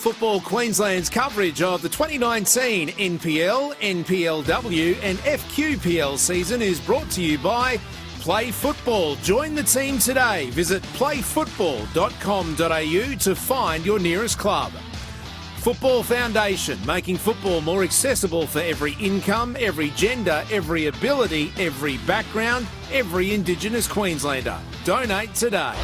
Football Queensland's coverage of the 2019 NPL, NPLW and FQPL season is brought to you by Play Football. Join the team today. Visit playfootball.com.au to find your nearest club. Football Foundation, making football more accessible for every income, every gender, every ability, every background, every Indigenous Queenslander. Donate today.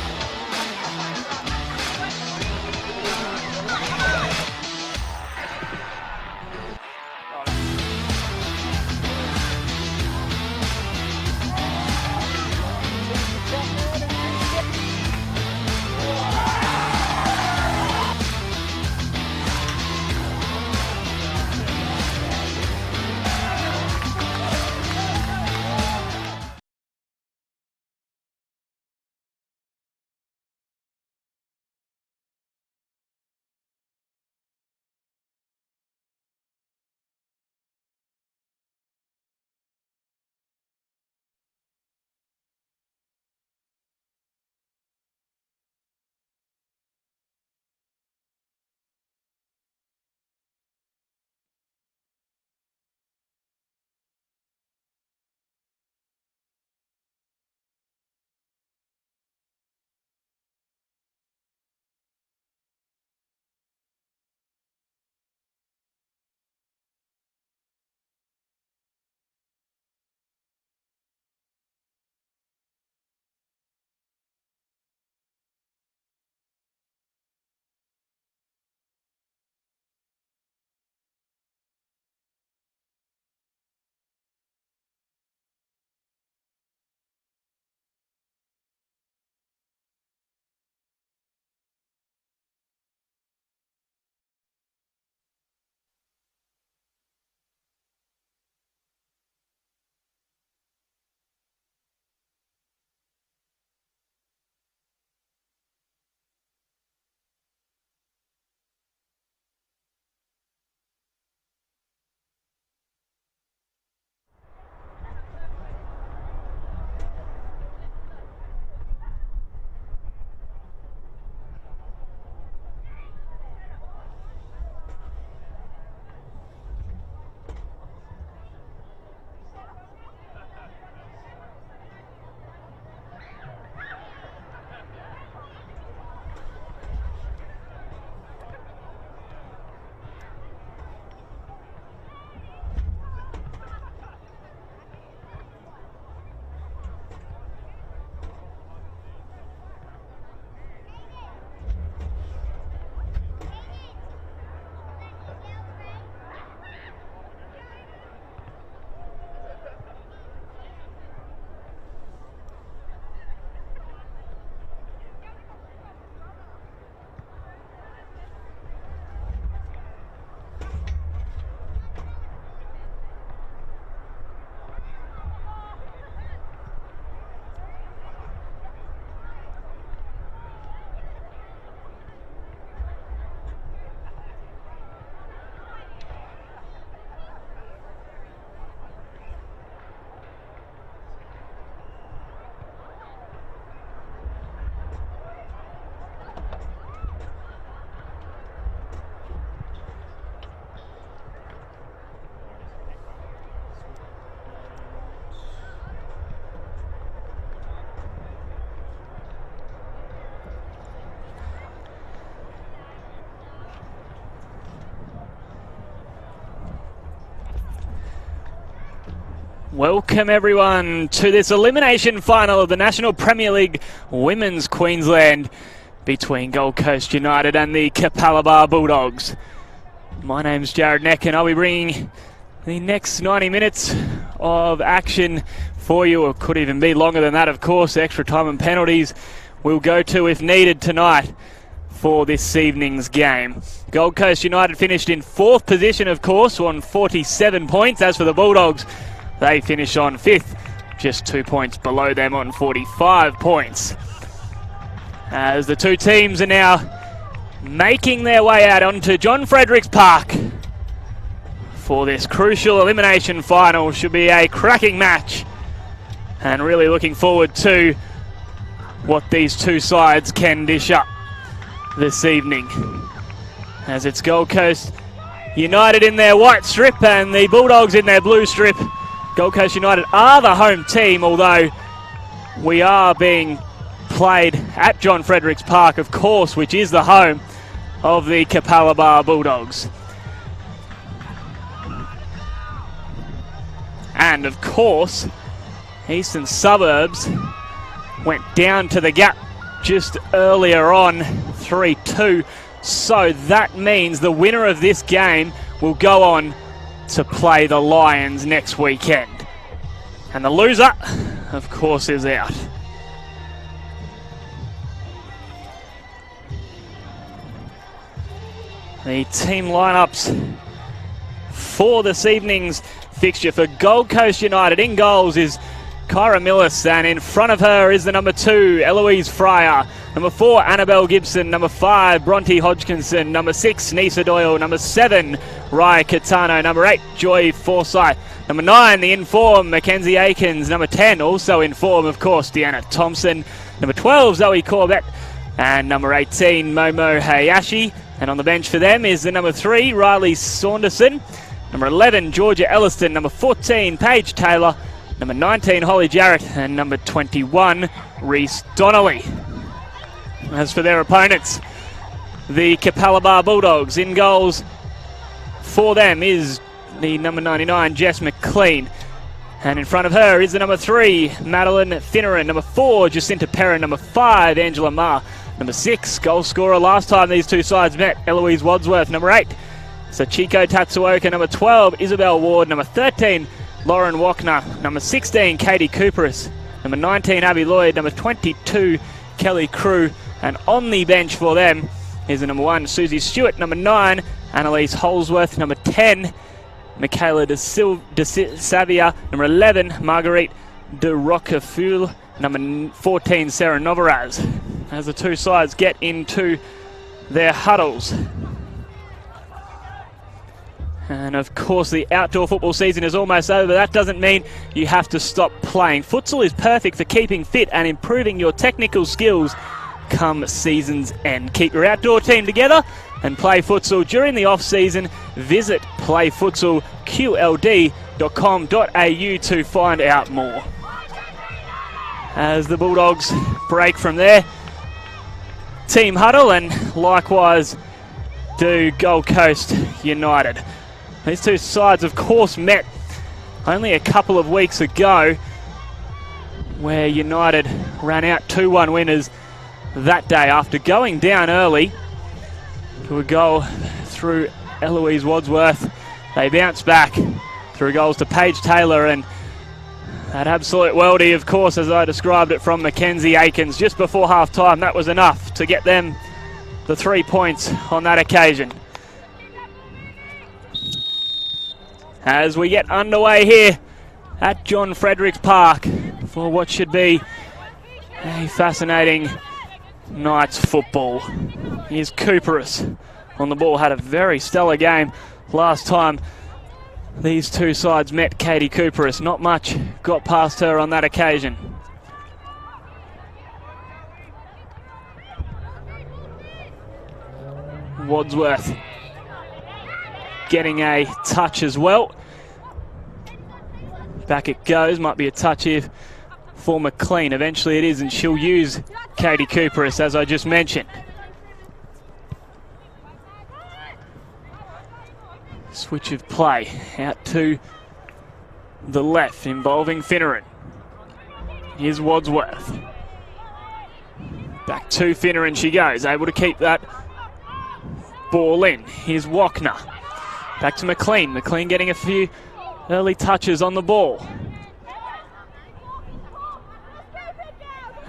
Welcome everyone to this elimination final of the National Premier League Women's Queensland between Gold Coast United and the Capalaba Bulldogs. My name's Jared Neck and I'll be bringing the next 90 minutes of action for you. It could even be longer than that, of course. Extra time and penalties we'll go to if needed tonight for this evening's game. Gold Coast United finished in 4th position, of course, on 47 points. As for the Bulldogs, they finish on 5th, just 2 points below them on 45 points. As the two teams are now making their way out onto John Fredericks Park for this crucial elimination final. Should be a cracking match and really looking forward to what these two sides can dish up this evening. as it's Gold Coast United in their white strip and the Bulldogs in their blue strip. Gold Coast United are the home team, although we are being played at John Fredericks Park, of course, which is the home of the Capalaba Bulldogs. And of course, Eastern Suburbs went down to the gap just earlier on, 3-2. So that means the winner of this game will go on to play the Lions next weekend. And the loser, of course, is out. The team lineups for this evening's fixture for Gold Coast United. In goals is Kyra Millis, and in front of her is the number 2, Eloise Fryer. Number 4, Annabelle Gibson. Number 5, Bronte Hodgkinson. Number 6, Nisa Doyle. Number 7, Rye Catano. Number 8, Joy Forsyth. Number 9, the in-form, Mackenzie Aikens. Number 10, also in form, of course, Deanna Thompson. Number 12, Zoe Corbett. And number 18, Momo Hayashi. And on the bench for them is the number 3, Riley Saunderson. Number 11, Georgia Elliston. Number 14, Paige Taylor. Number 19, Holly Jarrett. And number 21, Reese Donnelly. As for their opponents, the Capalaba Bulldogs, in goals for them is the number 99, Jess McLean. And in front of her is the number 3, Madeline Finneran. Number 4, Jacinta Perrin. Number 5, Angela Ma. Number 6, goal scorer last time these two sides met, Eloise Wadsworth. Number 8, Sachiko Tatsuoka. Number 12, Isabel Ward. Number 13, Lauren Wachner. Number 16, Katie Cooperis. Number 19, Abby Lloyd. Number 22, Kelly Crew. And on the bench for them is the number 1, Susie Stewart. Number 9, Annalise Holsworth. Number 10, Michaela de Savia. Number 11, Marguerite de Roqueful. Number 14, Sarah Novaraz. As the two sides get into their huddles. And of course the outdoor football season is almost over, but that doesn't mean you have to stop playing. Futsal is perfect for keeping fit and improving your technical skills come season's end. Keep your outdoor team together and play futsal during the off-season. Visit playfutsalqld.com.au to find out more. As the Bulldogs break from their team huddle, and likewise do Gold Coast United. These two sides, of course, met only a couple of weeks ago, where United ran out 2-1 winners that day after going down early to a goal through Eloise Wadsworth. They bounced back through goals to Paige Taylor and that absolute worldie, of course, as I described it, from Mackenzie Aikens just before half-time. That was enough to get them the 3 points on that occasion. As we get underway here at John Fredericks Park for what should be a fascinating night's football. Here's Cooperis on the ball. Had a very stellar game last time these two sides met. Katie Cooperis, not much got past her on that occasion. Wadsworth getting a touch as well. Back it goes, might be a touch here for McLean. Eventually it is, and she'll use Katie Cooperis, as I just mentioned. Switch of play out to the left, involving Finneran. Here's Wadsworth. Back to Finneran she goes, able to keep that ball in. Here's Wachner. Back to McLean. McLean getting a few early touches on the ball.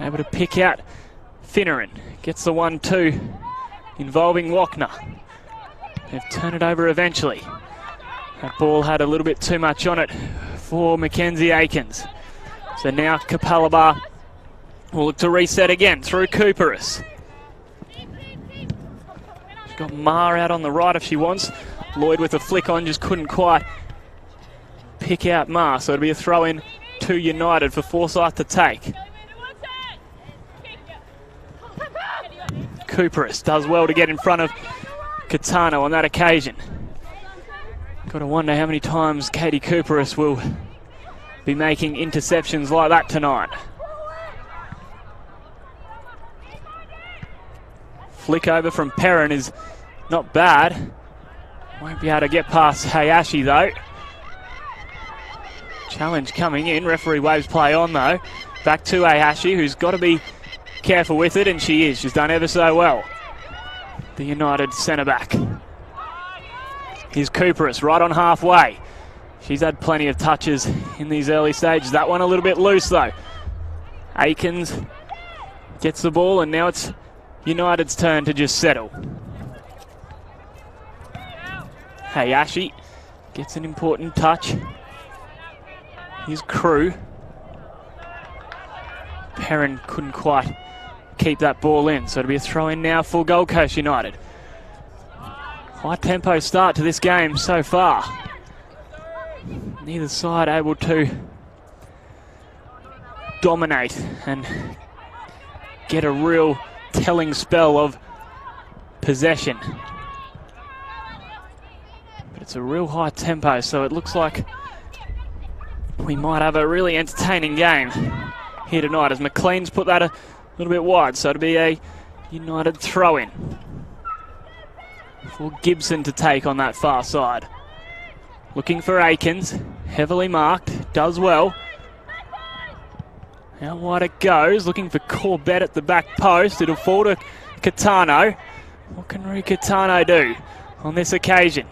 Able to pick out Finneran. Gets the 1-2 involving Wachner. They've turned it over eventually. That ball had a little bit too much on it for Mackenzie Aikens. So now Capalaba will look to reset again through Cooperis. She's got Ma out on the right if she wants. Lloyd with a flick on, just couldn't quite pick out Ma. So it'll be a throw in to United for Forsyth to take. Cooperis does well to get in front of Katano on that occasion. Got to wonder how many times Katie Cooperis will be making interceptions like that tonight. Flick over from Perrin is not bad. Won't be able to get past Hayashi though. Challenge coming in. Referee waves play on though. Back to Hayashi, who's got to be careful with it, and she is. She's done ever so well. The United centre back. Here's Cooperis right on halfway. She's had plenty of touches in these early stages. That one a little bit loose though. Aikens gets the ball, and now it's United's turn to just settle. Hayashi gets an important touch. Here's Crew. Perrin couldn't quite keep that ball in, so it'll be a throw in now for Gold Coast United. High tempo start to this game so far. Neither side able to dominate and get a real telling spell of possession. But it's a real high tempo, so it looks like we might have a really entertaining game here tonight, as McLean's put that a little bit wide, so it'll be a United throw-in for Gibson to take on that far side. Looking for Aikens, heavily marked, does well. How wide it goes, looking for Corbett at the back post. It'll fall to Katano. What can Rui Katano do on this occasion?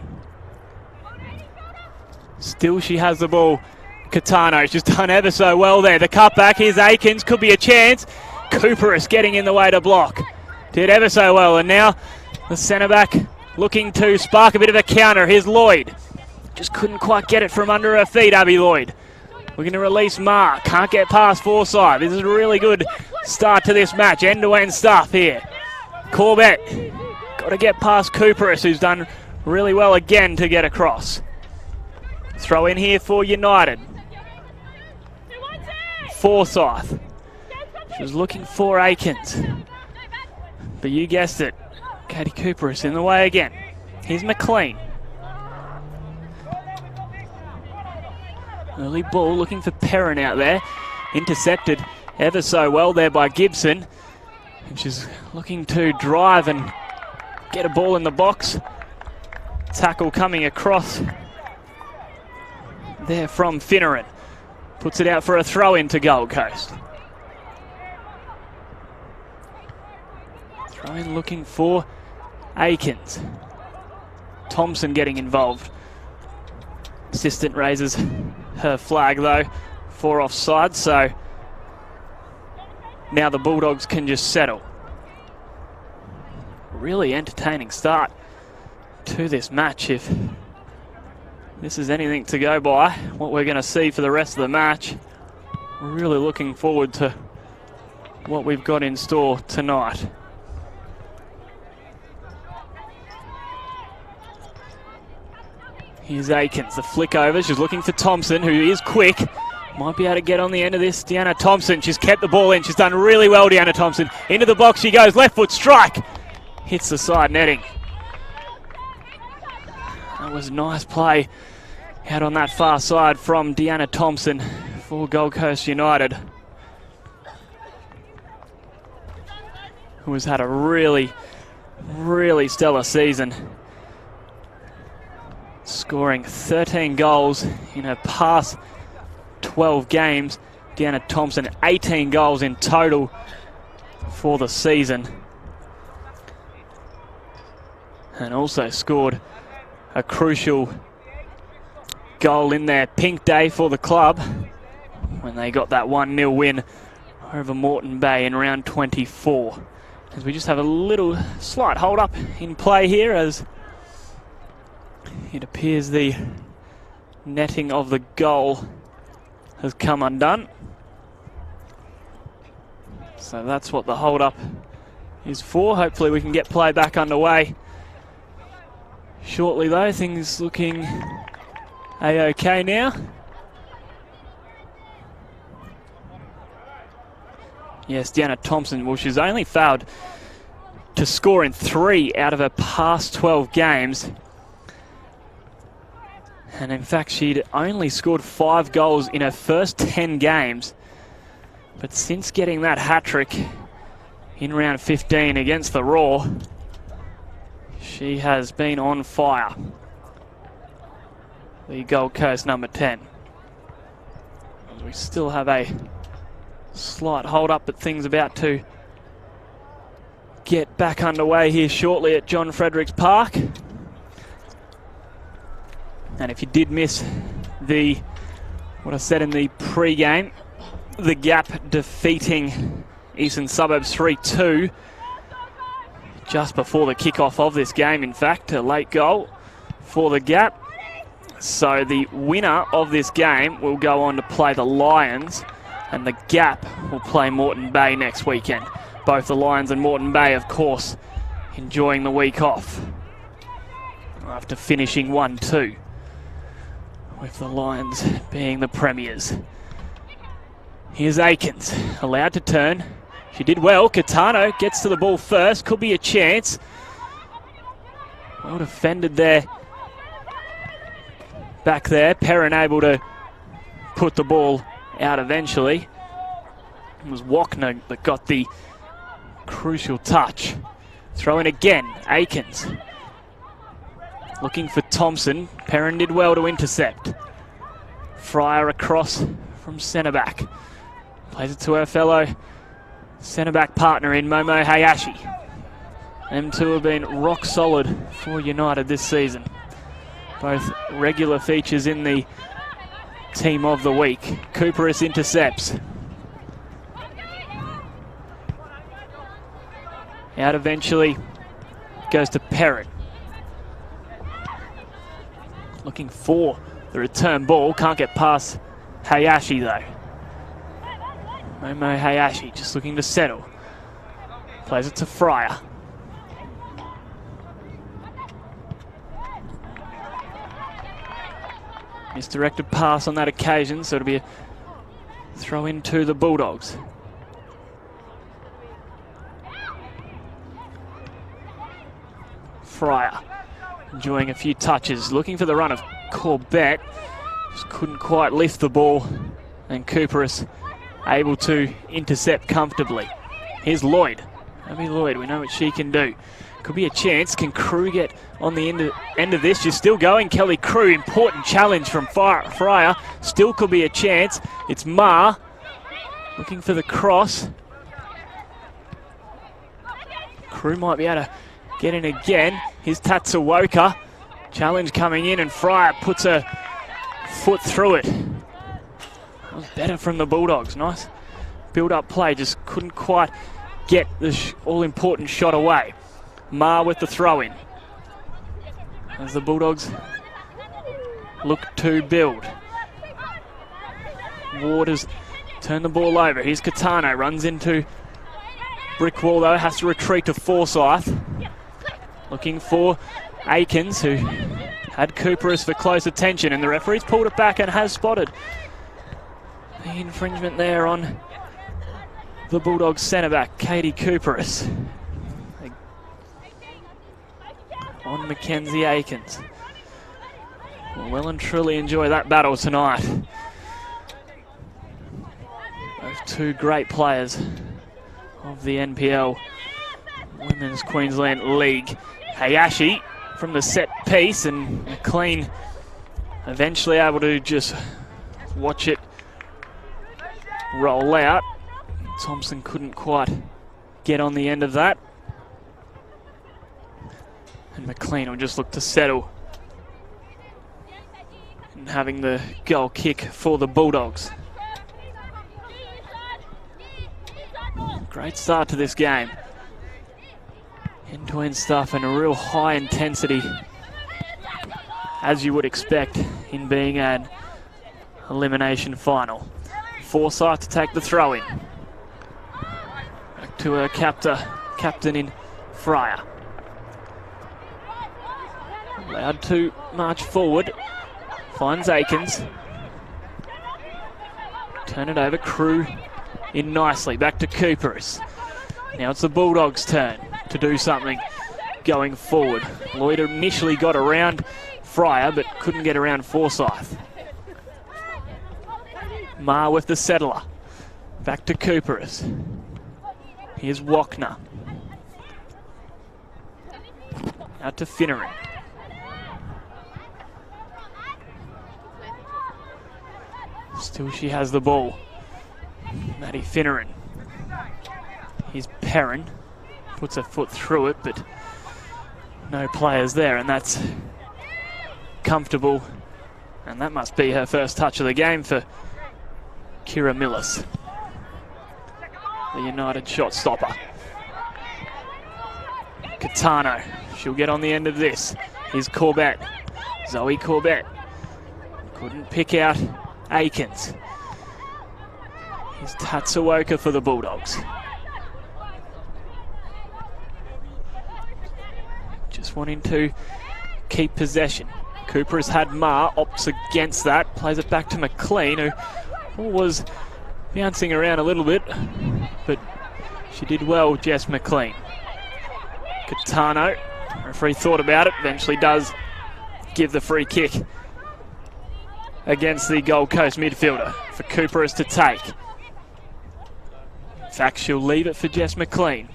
Still she has the ball. Katano, she's done ever so well there. The cutback, here's Aikens, could be a chance. Cooperis getting in the way to block. Did ever so well, and now the centre back looking to spark a bit of a counter. Here's Lloyd. Just couldn't quite get it from under her feet, Abby Lloyd. We're going to release Mark. Can't get past Forsyth. This is a really good start to this match. End-to-end stuff here. Corbett. Got to get past Cooperis, who's done really well again to get across. Throw in here for United. Forsyth. She was looking for Aikens. But you guessed it. Katie Cooperis in the way again. Here's McLean. Early ball looking for Perrin out there. Intercepted ever so well there by Gibson. And she's looking to drive and get a ball in the box. Tackle coming across there from Finneran. Puts it out for a throw-in to Gold Coast. Throw-in looking for Aikens. Thompson getting involved. Assistant raises her flag though for offside, so now the Bulldogs can just settle. Really entertaining start to this match. If this is anything to go by, what we're going to see for the rest of the match, we're really looking forward to what we've got in store tonight. Here's Aikens, the flick over. She's looking for Thompson, who is quick. Might be able to get on the end of this. Deanna Thompson, she's kept the ball in. She's done really well, Deanna Thompson. Into the box she goes, left foot strike. Hits the side netting. That was a nice play out on that far side from Deanna Thompson for Gold Coast United, who has had a really, really stellar season, scoring 13 goals in her past 12 games. Deanna Thompson, 18 goals in total for the season. And also scored a crucial goal in their pink day for the club when they got that 1-0 win over Moreton Bay in round 24. As we just have a little slight hold up in play here, as it appears the netting of the goal has come undone. So that's what the hold up is for. Hopefully we can get play back underway shortly though. Things looking a-okay now. Yes, Deanna Thompson, well, she's only fouled to score in 3 out of her past 12 games. And in fact, she'd only scored 5 goals in her first 10 games. But since getting that hat-trick in round 15 against the Raw, she has been on fire. The Gold Coast number 10. We still have a slight hold up, but things about to get back underway here shortly at John Fredericks Park. And if you did miss what I said in the pre-game, the Gap defeating Eastern Suburbs 3-2 just before the kickoff of this game. In fact, a late goal for the Gap. So the winner of this game will go on to play the Lions, and the Gap will play Moreton Bay next weekend. Both the Lions and Moreton Bay, of course, enjoying the week off after finishing 1-2, with the Lions being the premiers. Here's Aikens, allowed to turn. She did well. Catano gets to the ball first. Could be a chance. Well defended there. Back there. Perrin able to put the ball out eventually. It was Wachner that got the crucial touch. Throw in again. Aikens. Looking for Thompson. Perrin did well to intercept. Fryer across from centre back. Plays it to her fellow centre back partner in Momo Hayashi. Them two have been rock solid for United this season. Both regular features in the team of the week. Cooperis intercepts. Out eventually goes to Perrin. Looking for the return ball. Can't get past Hayashi though. Momo Hayashi just looking to settle. Plays it to Fryer. Misdirected pass on that occasion, so it'll be a throw in to the Bulldogs. Fryer enjoying a few touches, looking for the run of Corbett. Just couldn't quite lift the ball, and Cooperis able to intercept comfortably. Here's Lloyd. Abby Lloyd, we know what she can do. Could be a chance. Can Crew get on the end of this? She's still going. Kelly Crew, important challenge from Fryer. Still could be a chance. It's Ma looking for the cross. Crew might be able to get in again. Here's Tatsuoka. Challenge coming in, and Fryer puts her foot through it. That was better from the Bulldogs. Nice build-up play. Just couldn't quite get the all-important shot away. Ma with the throw-in. As the Bulldogs look to build. Waters turn the ball over. Here's Catano. Runs into brick wall though. Has to retreat to Forsyth. Looking for Aikens, who had Cooperis for close attention, and the referee's pulled it back and has spotted the infringement there on the Bulldogs centre-back, Katie Cooperis. On Mackenzie Aikens. We'll well and truly enjoy that battle tonight. Both two great players of the NPL Women's Queensland League. Hayashi from the set piece, and McLean eventually able to just watch it roll out. Thompson couldn't quite get on the end of that. And McLean will just look to settle. And having the goal kick for the Bulldogs. Great start to this game. End-to-end stuff and a real high intensity, as you would expect in being an elimination final. Forsyth to take the throw in. Back to her captain in Fryer. Allowed to march forward. Finds Aikens. Turn it over. Crew in nicely. Back to Cooperis. Now it's the Bulldogs' turn to to do something going forward. Lloyd initially got around Fryer, but couldn't get around Forsyth. Ma with the settler. Back to Cooperus. Here's Wachner. Out to Finneran. Still she has the ball. Maddie Finneran. Here's Perrin. Puts her foot through it, but no players there, and that's comfortable. And that must be her first touch of the game for Kira Millis, the United shot stopper. Catano, she'll get on the end of this. Here's Corbett. Zoe Corbett. Couldn't pick out Aikens. Here's Tatsuoka for the Bulldogs. Just wanting to keep possession. Cooper has had Ma, opts against that, plays it back to McLean, who was bouncing around a little bit, but she did well, Jess McLean. Catano, referee thought about it, eventually does give the free kick against the Gold Coast midfielder for Cooperus to take. In fact, she'll leave it for Jess McLean.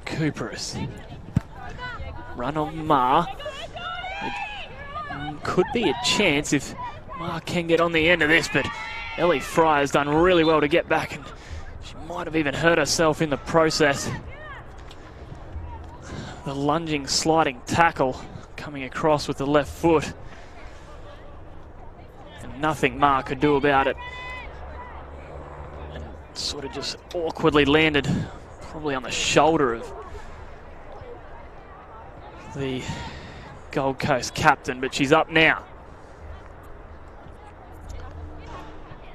Cooperus. Run on Ma. It could be a chance if Ma can get on the end of this, but Ellie Fry has done really well to get back, and she might have even hurt herself in the process. The lunging, sliding tackle coming across with the left foot. And nothing Ma could do about it. And sort of just awkwardly landed probably on the shoulder of the Gold Coast captain, but she's up now.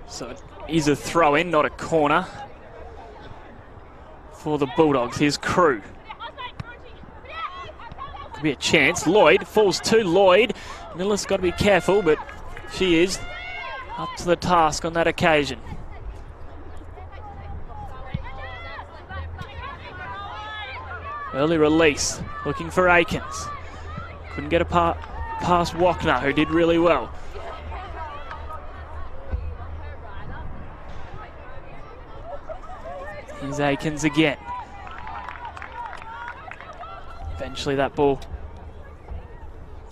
So it is a throw-in, not a corner for the Bulldogs. Here's Crew. Could be a chance. Lloyd falls to Lloyd. Miller's got to be careful, but she is up to the task on that occasion. Early release, looking for Aikens. Couldn't get a past Wachner, who did really well. Here's Aikens again. Eventually that ball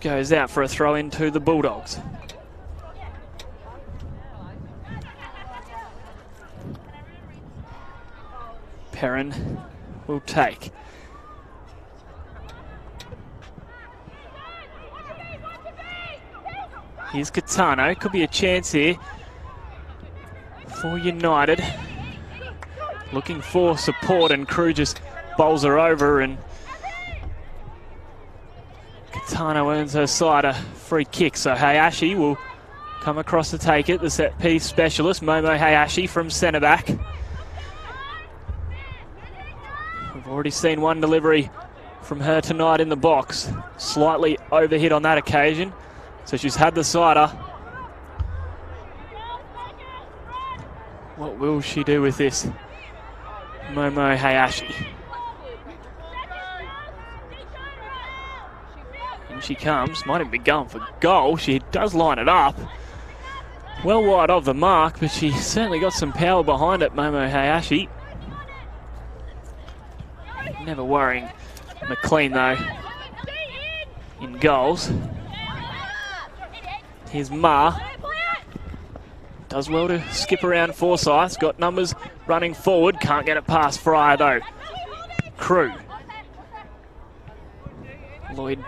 goes out for a throw in to the Bulldogs. Perrin will take. Here's Catano. Could be a chance here for United. Looking for support, and Crew just bowls her over, and Catano earns her side a free kick. So Hayashi will come across to take it. The set piece specialist, Momo Hayashi from centre back. We've already seen one delivery from her tonight in the box. Slightly overhit on that occasion. So she's had the sider. What will she do with this? Momo Hayashi. And she comes, might even be going for goal. She does line it up. Well wide of the mark, but she certainly got some power behind it, Momo Hayashi. Never worrying McLean though in goals. Here's Ma. Does well to skip around Forsyth's. Got numbers running forward. Can't get it past Fryer though. Crew. Lloyd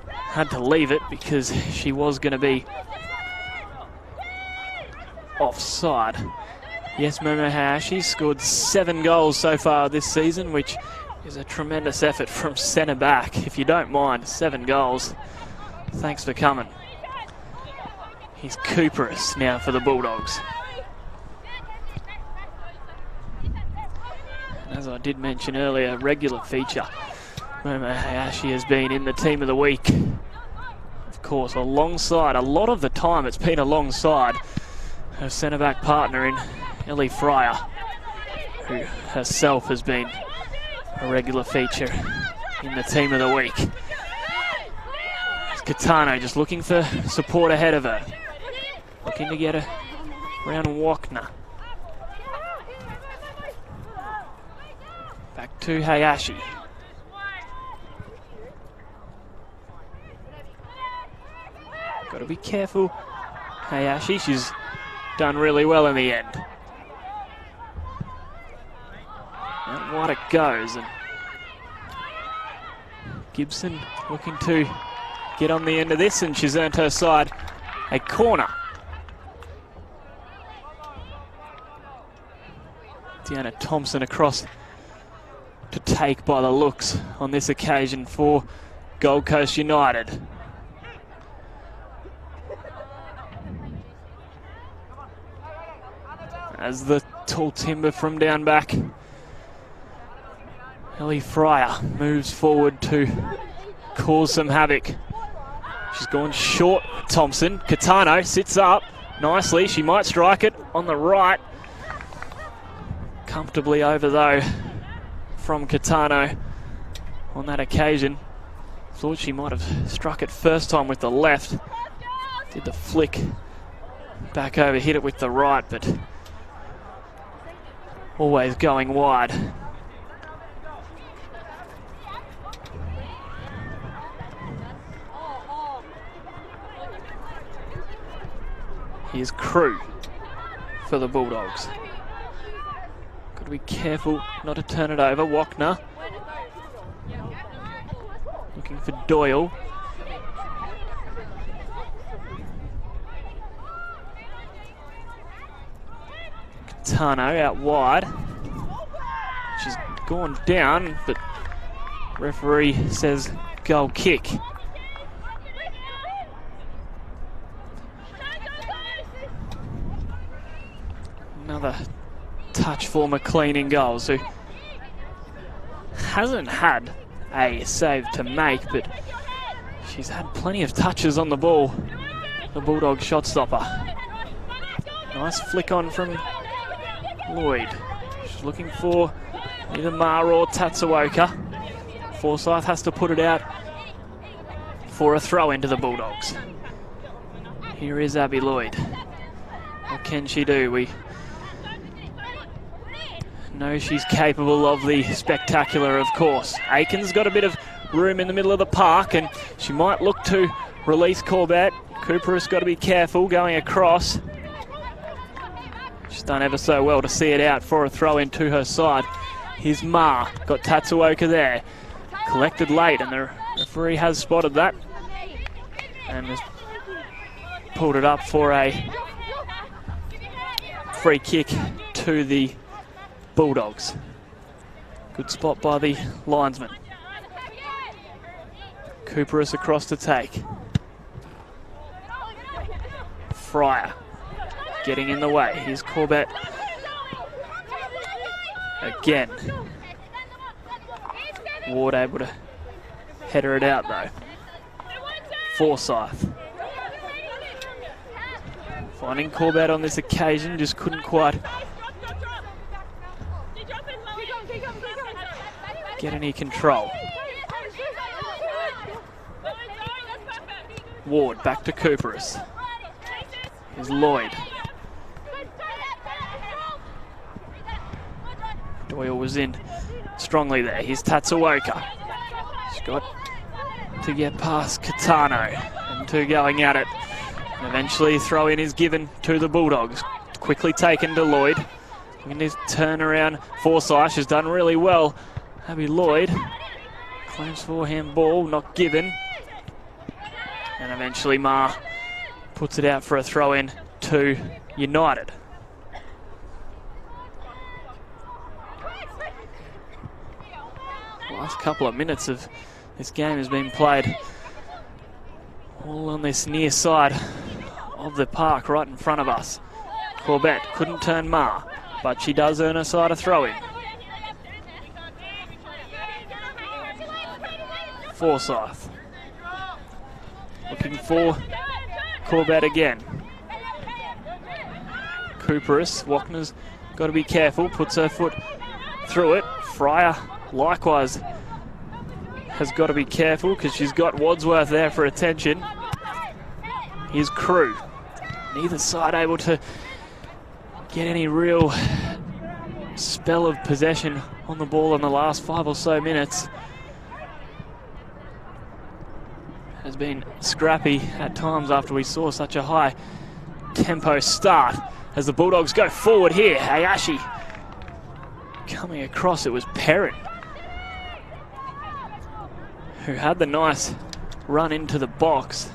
had to leave it because she was going to be offside. Yes, Momo Hayashi scored 7 goals so far this season, which is a tremendous effort from centre back. If you don't mind, 7 goals. Thanks for coming. Here's Cooperus now for the Bulldogs. And as I did mention earlier, regular feature, Momo Hayashi has been in the team of the week. Of course, alongside, a lot of the time it's been alongside her centre-back partner in Ellie Fryer, who herself has been a regular feature in the team of the week. It's Catano just looking for support ahead of her. Looking to get her around Walkner. Back to Hayashi. Got to be careful. Hayashi, she's done really well in the end. Out wide it goes, and Gibson looking to get on the end of this, and she's earned her side a corner. Deanna Thompson across to take by the looks on this occasion for Gold Coast United. As the tall timber from down back, Ellie Fryer moves forward to cause some havoc. She's gone short, Thompson. Catano sits up nicely. She might strike it on the right. Comfortably over though from Catano on that occasion. Thought she might have struck it first time with the left. Did the flick back over, hit it with the right, but always going wide. Here's Crew for the Bulldogs. Got to be careful not to turn it over. Walkner looking for Doyle. Catano out wide. She's gone down, but referee says goal kick. Another touch for McLean in goals, who hasn't had a save to make, but she's had plenty of touches on the ball. The Bulldog shot stopper. Nice flick on from Lloyd. She's looking for either Ma or Tatsuoka. Forsyth has to put it out for a throw into the Bulldogs. Here is Abby Lloyd. What can she do? We know she's capable of the spectacular, of course. Aiken's got a bit of room in the middle of the park, and she might look to release Corbett. Cooper has got to be careful going across. She's done ever so well to see it out for a throw in to her side. Here's Ma, got Tatsuoka there. Collected late, and the referee has spotted that and has pulled it up for a free kick to the Bulldogs. Good spot by the linesman. Cooper is across to take. Fryer getting in the way. Here's Corbett again. Ward able to header it out though. Forsyth finding Corbett on this occasion, just couldn't quite get any control. Ward back to Cooperus. Here's Lloyd. Doyle was in strongly there. Here's Tatsuoka. She's got to get past Catano, and two going at it. And eventually throw in is given to the Bulldogs. Quickly taken to Lloyd. In his turnaround, Forsyth, she's done really well. Abby Lloyd claims forehand ball, not given. And eventually Ma puts it out for a throw in to United. Last couple of minutes of this game has been played all on this near side of the park right in front of us. Corbett couldn't turn Ma, but she does earn her side a throw in. Forsyth looking for Corbett again. Cooperus. Wagner's got to be careful, puts her foot through it. Fryer likewise has got to be careful because she's got Wadsworth there for attention. Here's Crew. Neither side able to get any real spell of possession on the ball in the last 5 or so minutes. Has been scrappy at times after we saw such a high tempo start. As the Bulldogs go forward here, Hayashi coming across, it was Perrin who had the nice run into the box,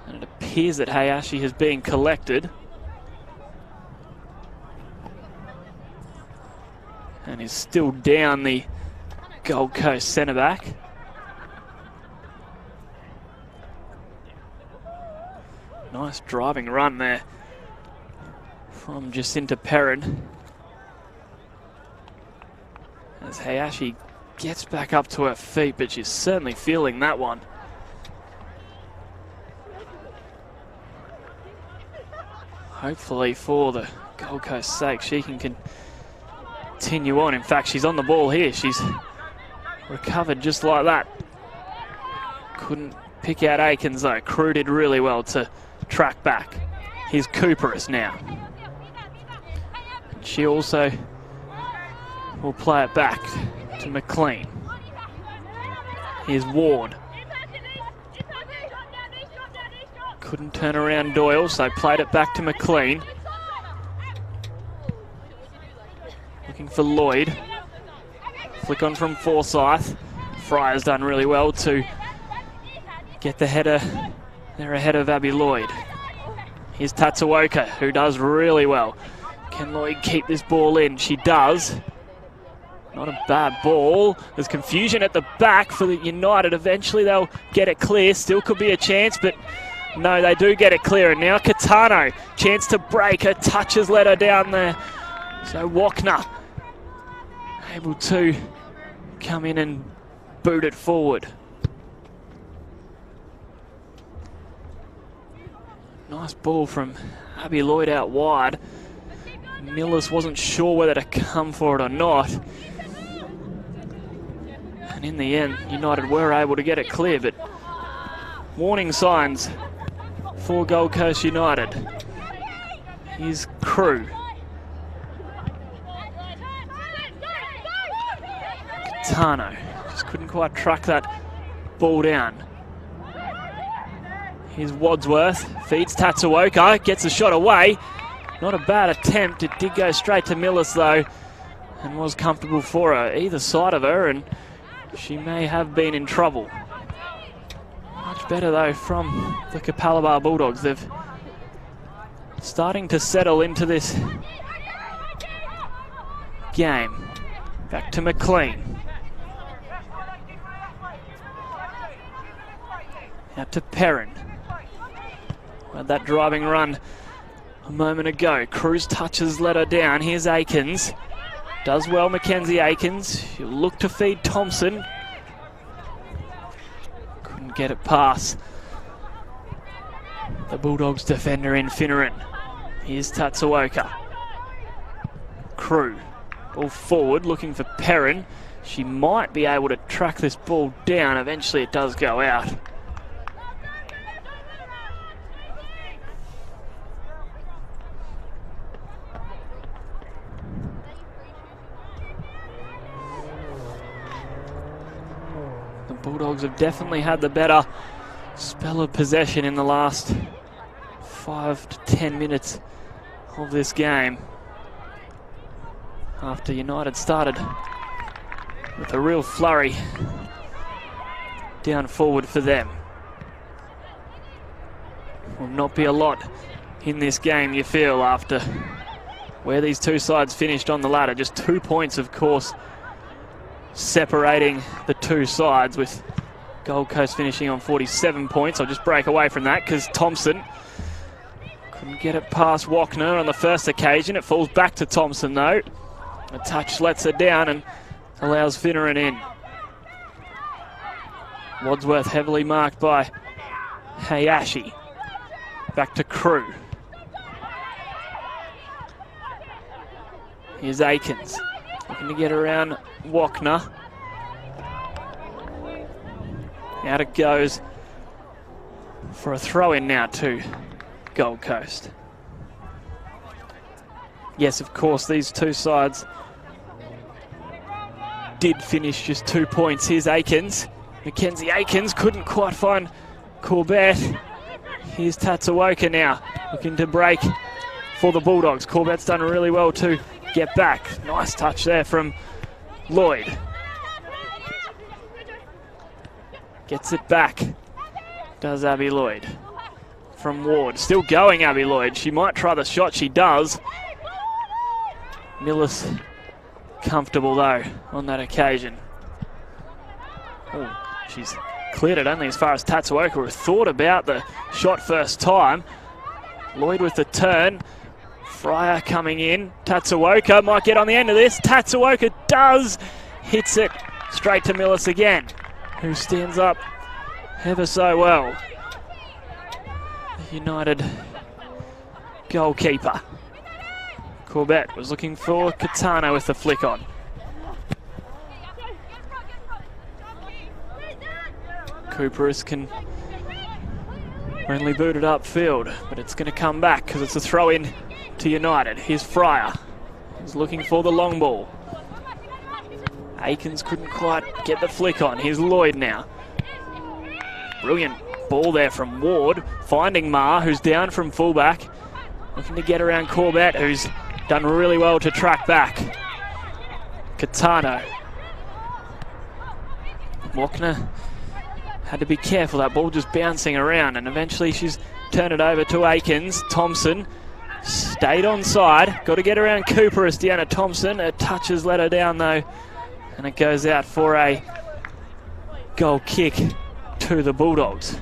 and it appears that Hayashi has been collected and is still down the Gold Coast centre back. Nice driving run there from Jacinta Perrin as Hayashi gets back up to her feet, but she's certainly feeling that one. Hopefully for the Gold Coast's sake she can continue on. In fact, she's on the ball here. She's recovered just like that. Couldn't pick out Aikens though. Crew did really well to track back. Here's Cooperus now. She also will play it back to McLean. Here's Ward. Couldn't turn around Doyle, so played it back to McLean. Looking for Lloyd. Flick on from Forsyth. Fryer's done really well to get the header. They're ahead of Abby Lloyd. Here's Tatsuoka, who does really well. Can Lloyd keep this ball in? She does. Not a bad ball. There's confusion at the back for the United. Eventually they'll get it clear. Still could be a chance, but no, they do get it clear. And now Catano, chance to break. Her touch has let her down there. So Wagner able to come in and boot it forward. Nice ball from Abby Lloyd out wide. Millis wasn't sure whether to come for it or not. And in the end, United were able to get it clear, but warning signs for Gold Coast United. Here's Crew. Catano just couldn't quite track that ball down. Here's Wadsworth, feeds Tatsuoka, gets the shot away. Not a bad attempt, it did go straight to Millis though, and was comfortable for her, either side of her, and she may have been in trouble. Much better though from the Capalaba Bulldogs. They're starting to settle into this game. Back to McLean. Out to Perrin. Had that driving run a moment ago. Cruz touches, let her down. Here's Aikens. Does well, Mackenzie Aikens. She'll look to feed Thompson. Couldn't get it past the Bulldogs defender in Finneran. Here's Tatsuoka. Crew. Ball forward, looking for Perrin. She might be able to track this ball down. Eventually it does go out. Bulldogs have definitely had the better spell of possession in the last 5 to 10 minutes of this game. After United started with a real flurry down forward for them. Will not be a lot in this game, you feel, after where these two sides finished on the ladder. Just 2 points, of course, separating the two sides, with Gold Coast finishing on 47 points. I'll just break away from that because Thompson couldn't get it past Wagner on the first occasion. It falls back to Thompson though. A touch lets her down and allows Finneran in. Wadsworth heavily marked by Hayashi. Back to Crew. Here's Aikens, looking to get around Wachner. Out it goes for a throw-in now to Gold Coast. Yes, of course, these two sides did finish just 2 points. Here's Aikens. Mackenzie Aikens couldn't quite find Corbett. Here's Tatsuoka now, looking to break for the Bulldogs. Corbett's done really well to get back. Nice touch there from Lloyd. Gets it back, does Abby Lloyd. From Ward, still going Abby Lloyd. She might try the shot, she does. Millis comfortable though on that occasion. Oh, she's cleared it only as far as Tatsuoka, who thought about the shot first time. Lloyd with the turn. Fryer coming in. Tatsuoka might get on the end of this. Tatsuoka does. Hits it straight to Millis again, who stands up ever so well. The United goalkeeper. Corbett was looking for Katana with the flick on. Cooperis can only boot it upfield, but it's going to come back because it's a throw-in to United. Here's Fryer. He's looking for the long ball. Aikens couldn't quite get the flick on. Here's Lloyd now. Brilliant ball there from Ward, finding Ma, who's down from fullback. Looking to get around Corbett, who's done really well to track back. Katano. Wachner had to be careful, that ball just bouncing around, and eventually she's turned it over to Aikens. Thompson stayed on side, got to get around Cooperis down to Thompson. Her touch has let her down though, and it goes out for a goal kick to the Bulldogs.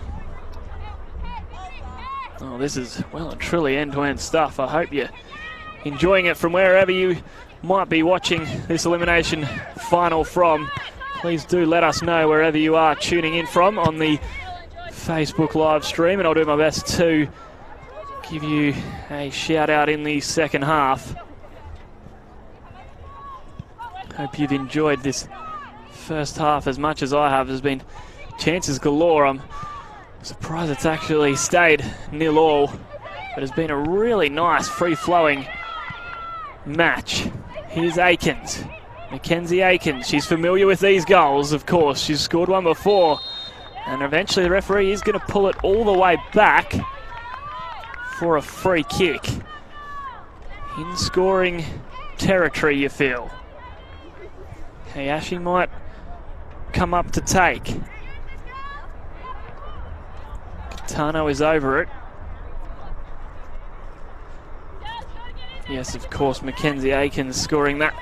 Oh, this is well and truly end-to-end stuff. I hope you're enjoying it from wherever you might be watching this elimination final from. Please do let us know wherever you are tuning in from on the Facebook live stream, and I'll do my best to give you a shout out in the second half. Hope you've enjoyed this first half as much as I have. There's been chances galore. I'm surprised it's actually stayed 0-0, but it's been a really nice free-flowing match. Here's Aikens. Mackenzie Aikens, she's familiar with these goals, of course. She's scored one before. And eventually the referee is going to pull it all the way back for a free kick. In scoring territory, you feel. Hayashi might come up to take. Katano is over it. Yes, of course, Mackenzie Aikens scoring that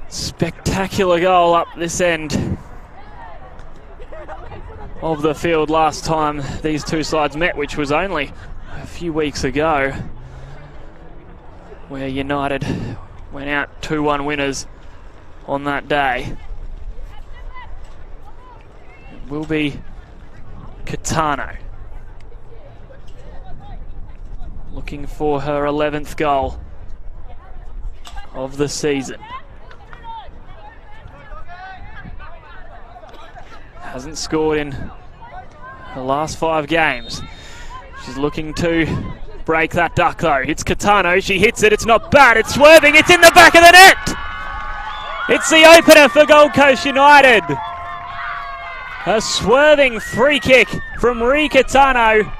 spectacular goal up this end of the field last time these two sides met, which was only a few weeks ago, where United went out 2-1 winners on that day. It will be Katano looking for her 11th goal of the season. Hasn't scored in the last 5 games. She's looking to break that duck though. It's Katano, she hits it, it's not bad, it's swerving, it's in the back of the net! It's the opener for Gold Coast United. A swerving free kick from Rie Katano.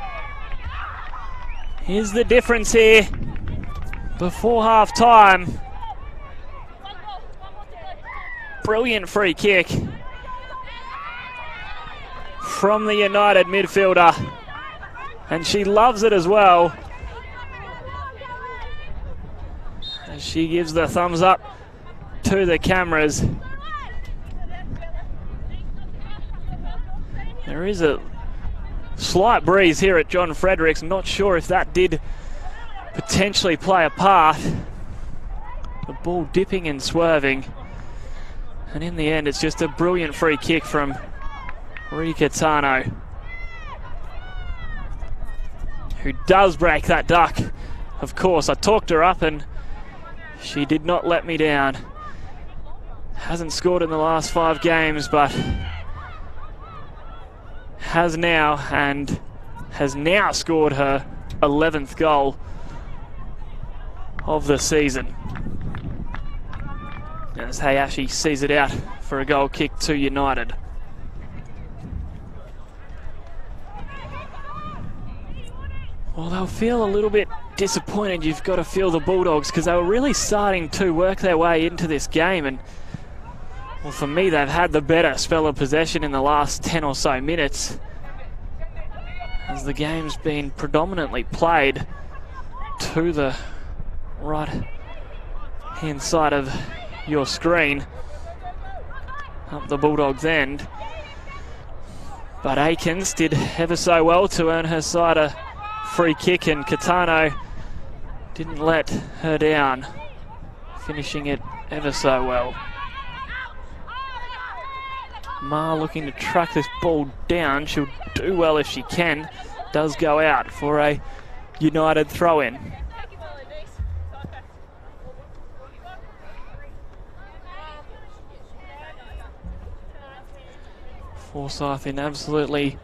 Here's the difference here before half time. Brilliant free kick from the United midfielder, and she loves it as well, as she gives the thumbs up to the cameras. There is a slight breeze here at John Fredericks. I'm not sure if that did potentially play a part. The ball dipping and swerving, and in the end it's just a brilliant free kick from Rie Katano, who does break that duck. Of course, I talked her up and She did not let me down. Hasn't scored in the last 5 games, but has now, and has now scored her 11th goal of the season. As Hayashi sees it out for a goal kick to United. Well, they'll feel a little bit disappointed, you've got to feel, the Bulldogs, because they were really starting to work their way into this game, and well, for me, they've had the better spell of possession in the last 10 or so minutes, as the game's been predominantly played to the right hand side of your screen, up the Bulldogs' end. But Aikens did ever so well to earn her side a free kick, and Catano didn't let her down, finishing it ever so well. Ma looking to track this ball down. She'll do well if she can. Does go out for a United throw-in. Forsyth in absolutely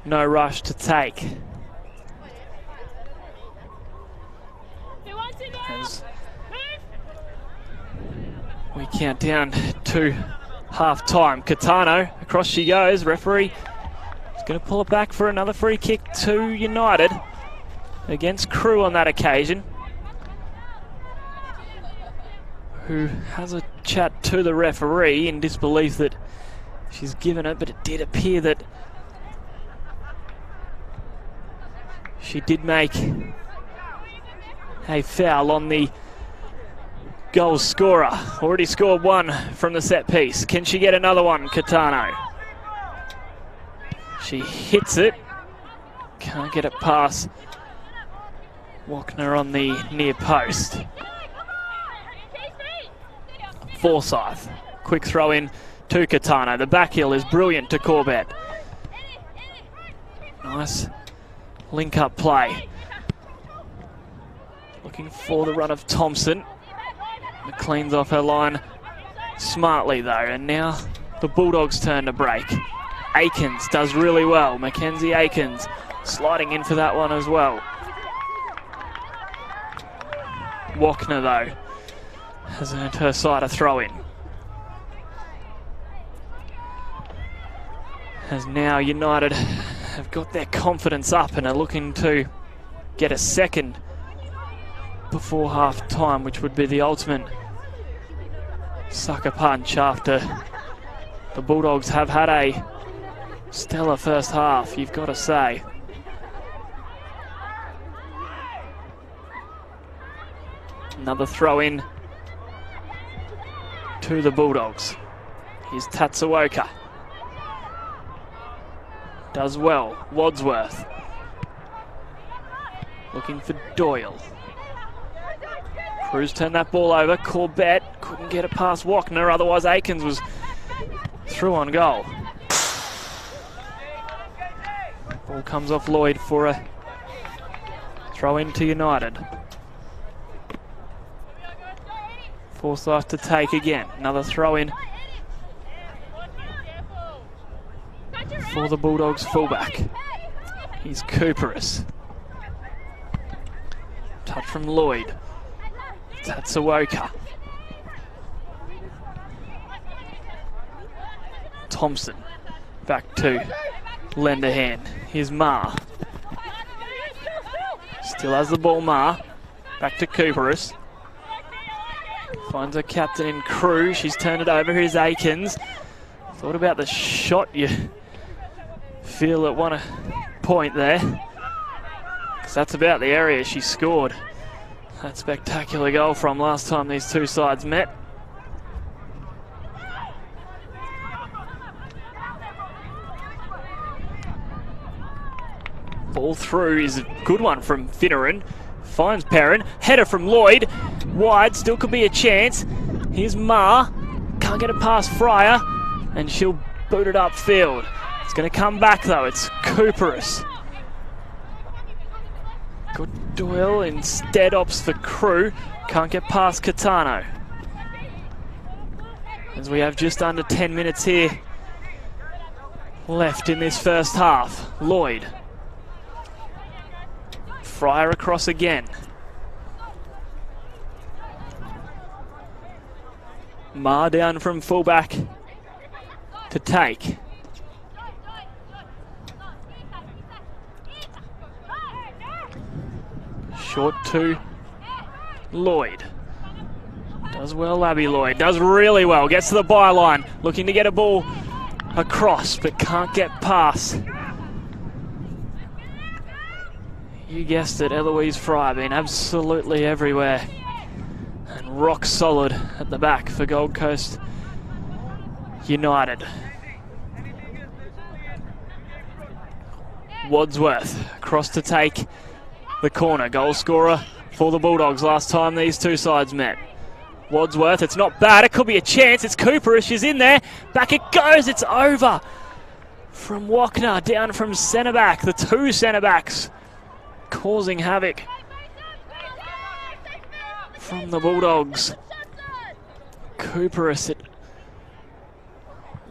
no rush to take. As we count down to half-time. Catano, across she goes. Referee is going to pull it back for another free kick to United against Crew on that occasion, who has a chat to the referee in disbelief that she's given it, but it did appear that she did make a foul on the goal scorer. Already scored one from the set piece. Can she get another one, Catano? She hits it. Can't get it past Wachner on the near post. Forsyth. Quick throw in to Catano. The back heel is brilliant to Corbett. Nice link-up play. Looking for the run of Thompson. McLean's off her line smartly though, and now the Bulldogs' turn to break. Aikens does really well. Mackenzie Aikens sliding in for that one as well. Wachner though has earned her side a throw-in. As now United have got their confidence up and are looking to get a second before half-time, which would be the ultimate sucker punch after the Bulldogs have had a stellar first half, you've got to say. Another throw-in to the Bulldogs. Here's Tatsuoka. Does well. Wadsworth. Looking for Doyle. Cruz turned that ball over. Corbett couldn't get it past Wachner, otherwise Aikens was through on goal. Ball comes off Lloyd for a throw in to United. Forsyth to take again. Another throw in for the Bulldogs fullback. Here's Cooperus. Touch from Lloyd. Tatsuoka. Thompson. Back to lend a hand. Here's Ma. Still has the ball, Ma. Back to Cooperus. Finds her captain in Crew. She's turned it over. Here's Aikens. Thought about the shot. You feel at one point there, because that's about the area she scored that spectacular goal from last time these two sides met. Ball through is a good one from Finneran. Finds Perrin. Header from Lloyd. Wide, still could be a chance. Here's Ma. Can't get it past Fryer, and she'll boot it upfield. It's going to come back though. It's Cooperus. Good Doyle instead opts for Crew. Can't get past Catano. As we have just under 10 minutes here left in this first half. Lloyd. Fryer across again. Ma down from fullback to take. Short to Lloyd. Does well, Abby Lloyd. Does really well. Gets to the byline. Looking to get a ball across, but can't get past. You guessed it, Eloise Fryer being absolutely everywhere. And rock solid at the back for Gold Coast United. Wadsworth across to take the corner. Goal scorer for the Bulldogs last time these two sides met. Wadsworth, it's not bad, it could be a chance. It's Cooper, she's in there. Back it goes, it's over. From Wachner, down from centre back. The two centre backs causing havoc from the Bulldogs. Cooperis, it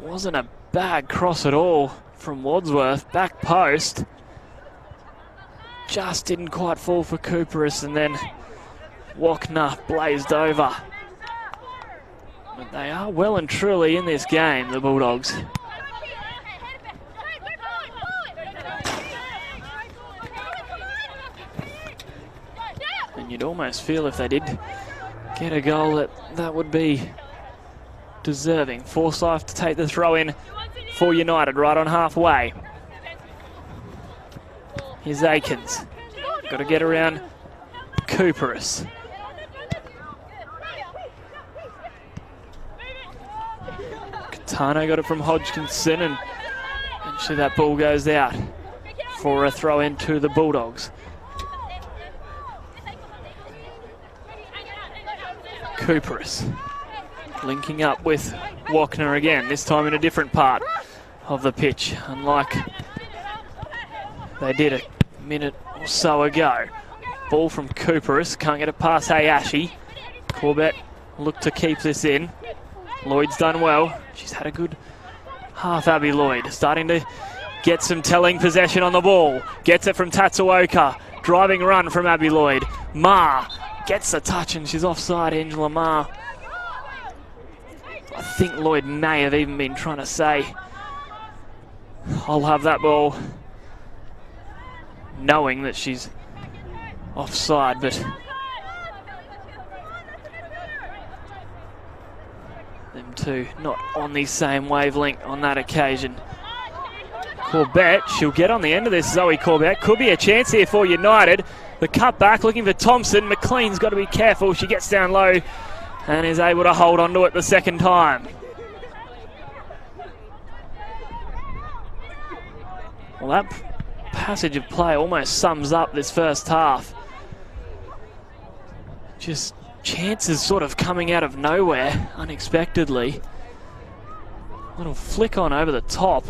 wasn't a bad cross at all from Wadsworth. Back post. Just didn't quite fall for Cooperis, and then Wachner blazed over. But they are well and truly in this game, the Bulldogs. And you'd almost feel if they did get a goal that would be deserving. Forsyth to take the throw in for United right on halfway. Here's Aikens. Got to get around Cooperis. Catano got it from Hodgkinson, and eventually that ball goes out for a throw in to the Bulldogs. Cooperis linking up with Wachner again, this time in a different part of the pitch, unlike they did a minute or so ago. Ball from Cooperis, can't get it past Hayashi. Corbett look to keep this in. Lloyd's done well. She's had a good half, Abby Lloyd. Starting to get some telling possession on the ball. Gets it from Tatsuoka. Driving run from Abby Lloyd. Ma gets the touch and she's offside, Angela Ma. I think Lloyd may have even been trying to say, I'll have that ball, knowing that she's offside, but them two not on the same wavelength on that occasion. Corbett, she'll get on the end of this, Zoe Corbett. Could be a chance here for United. The cut back looking for Thompson. McLean's got to be careful. She gets down low and is able to hold on to it the second time. Well, that passage of play almost sums up this first half. Just chances sort of coming out of nowhere unexpectedly. Little flick on over the top.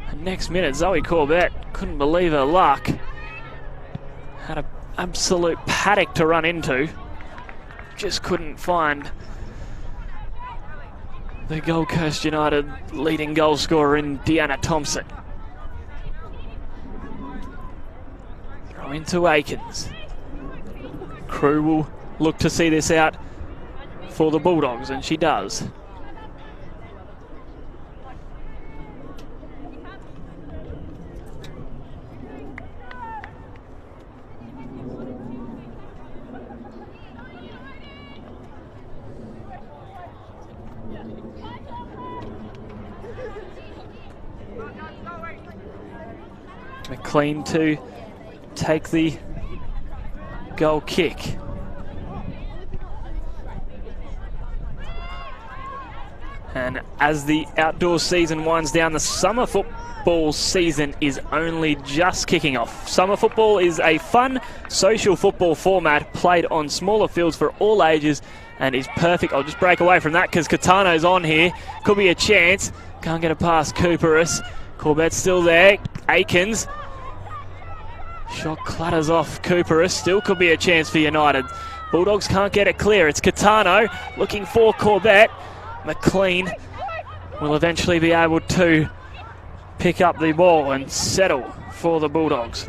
And next minute, Zoe Corbett couldn't believe her luck. Had an absolute paddock to run into. Just couldn't find the Gold Coast United leading goal scorer in Deanna Thompson. Throw into Aikens. Crew will look to see this out for the Bulldogs, and she does. McLean to take the goal kick. And as the outdoor season winds down, the summer football season is only just kicking off. Summer football is a fun social football format played on smaller fields for all ages and is perfect. I'll just break away from that because Catano's on here. Could be a chance. Can't get it past Cooperis. Corbett's still there. Aikens. Shot clatters off Cooperus. Still could be a chance for United. Bulldogs can't get it clear. It's Catano looking for Corbett. McLean will eventually be able to pick up the ball and settle for the Bulldogs.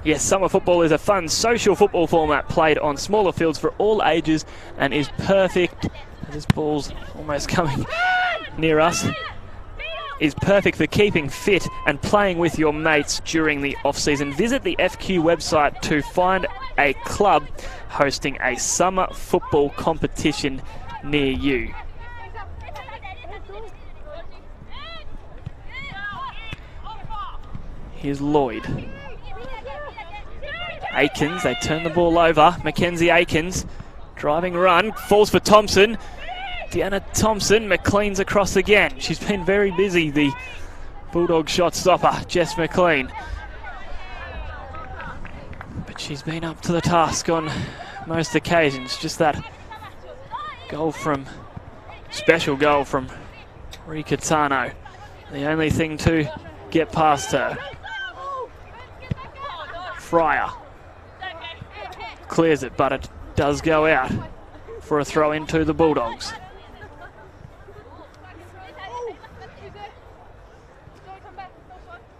Yes, summer football is a fun social football format played on smaller fields for all ages and is perfect. This ball's almost coming near us. Is perfect for keeping fit and playing with your mates during the off-season. Visit the FQ website to find a club hosting a summer football competition near you. Here's Lloyd. Aikens, they turn the ball over. Mackenzie Aikens, driving run, falls for Thompson. Deanna Thompson, McLean's across again. She's been very busy, the Bulldog shot stopper, Jess McLean. But she's been up to the task on most occasions. Just that special goal from Ricatano. The only thing to get past her. Fryer clears it, but it does go out for a throw into the Bulldogs.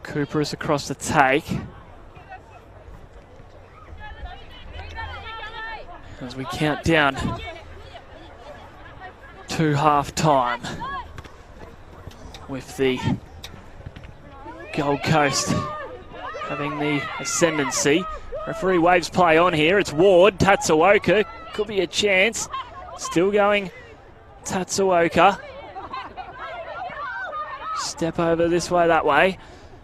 Cooper is across the take. As we count down to half time with the Gold Coast having the ascendancy. Referee waves play on here. It's Ward. Tatsuoka. Could be a chance. Still going Tatsuoka. Step over this way, that way.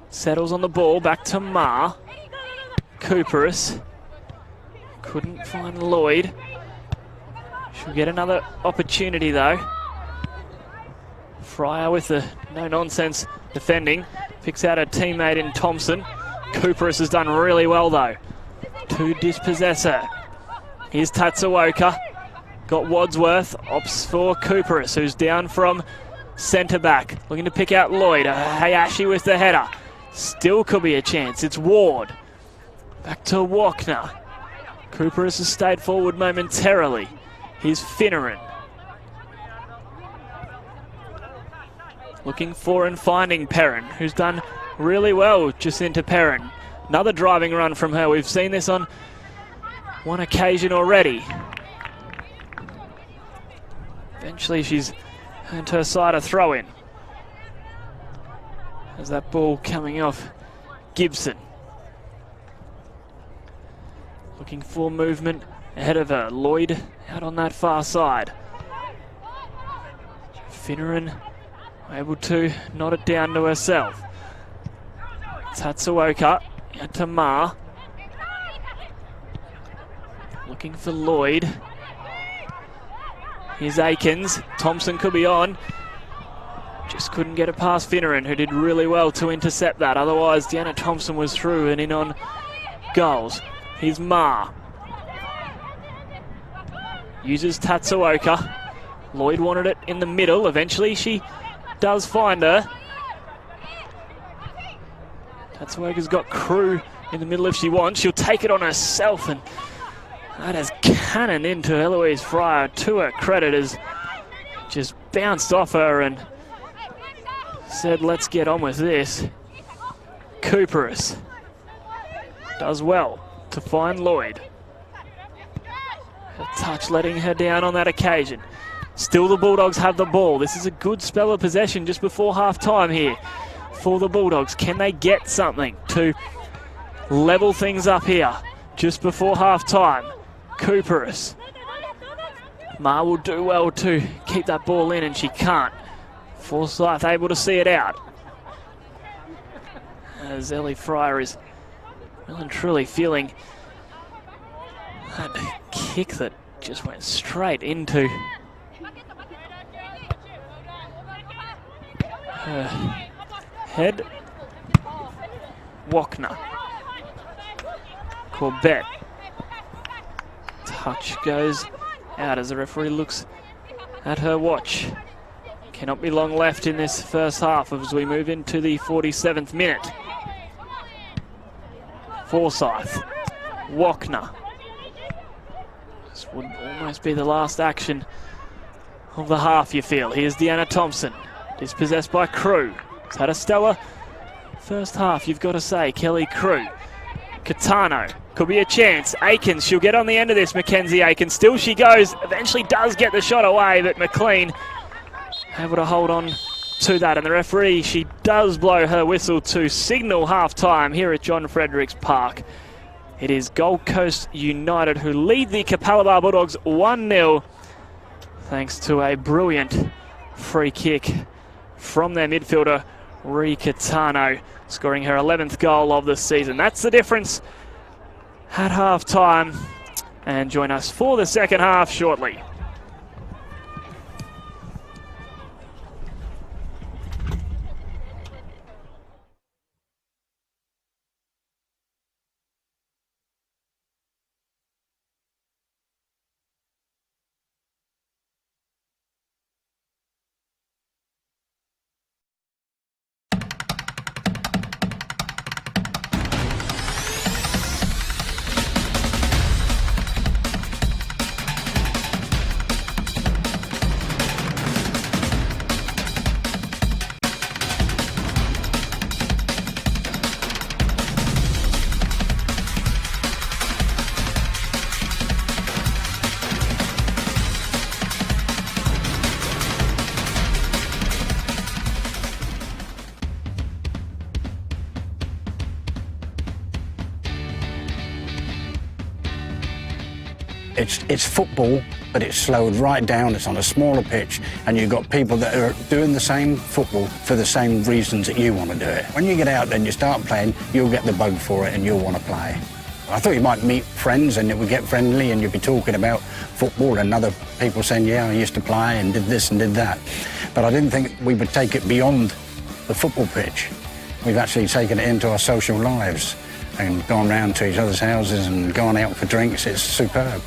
Settles on the ball. Back to Ma. Cooperus. Couldn't find Lloyd. She'll get another opportunity though. Fryer with the no-nonsense defending. Picks out her teammate in Thompson. Cooperus has done really well though to dispossess her. Here's Tatsuoka. Got Wadsworth. Opts for Cooperus, who's down from centre back. Looking to pick out Lloyd. Hayashi with the header. Still could be a chance. It's Ward. Back to Walkner. Cooperus has stayed forward momentarily. Here's Finneran. Looking for and finding Perrin, who's done really well. Jacinta Perrin. Another driving run from her. We've seen this on one occasion already. Eventually she's earned her side a throw in. As that ball coming off Gibson. Looking for movement ahead of her. Lloyd out on that far side. Finneran able to knot it down to herself. Tatsuoka out to Ma. Looking for Lloyd. Here's Aikens. Thompson could be on. Just couldn't get it past Finneran, who did really well to intercept that. Otherwise, Deanna Thompson was through and in on goals. Here's Ma. Uses Tatsuoka. Lloyd wanted it in the middle. Eventually she does find her. Tatsuoka's got Crew in the middle if she wants. She'll take it on herself, and that has cannoned into Eloise Fryer. To her credit, has just bounced off her and said, let's get on with this. Cooperus does well to find Lloyd. A touch letting her down on that occasion. Still the Bulldogs have the ball. This is a good spell of possession just before half time here for the Bulldogs. Can they get something to level things up here just before half time? Cooperus. Ma will do well to keep that ball in, and she can't. Forsyth able to see it out. As Ellie Fryer is well and truly feeling that kick that just went straight into her head. Walkner. Corbett. Touch goes out as the referee looks at her watch. Cannot be long left in this first half as we move into the 47th minute. Forsyth, Wachner. This would almost be the last action of the half, you feel. Here's Deanna Thompson, dispossessed by Crew. He's had a stellar first half, you've got to say. Kelly Crew, Catano, could be a chance. Aikens, she'll get on the end of this, Mackenzie Aikens. Still she goes, eventually does get the shot away, but McLean able to hold on to that. And the referee, she does blow her whistle to signal half-time here at John Fredericks Park. It is Gold Coast United who lead the Capalaba Bulldogs 1-0 thanks to a brilliant free kick from their midfielder, Ree Catano, scoring her 11th goal of the season. That's the difference at half-time. And join us for the second half shortly. It's football, but it's slowed right down. It's on a smaller pitch, and you've got people that are doing the same football for the same reasons that you want to do it. When you get out and you start playing, you'll get the bug for it and you'll want to play. I thought you might meet friends and it would get friendly and you'd be talking about football and other people saying, yeah, I used to play and did this and did that. But I didn't think we would take it beyond the football pitch. We've actually taken it into our social lives and gone round to each other's houses and gone out for drinks. It's superb.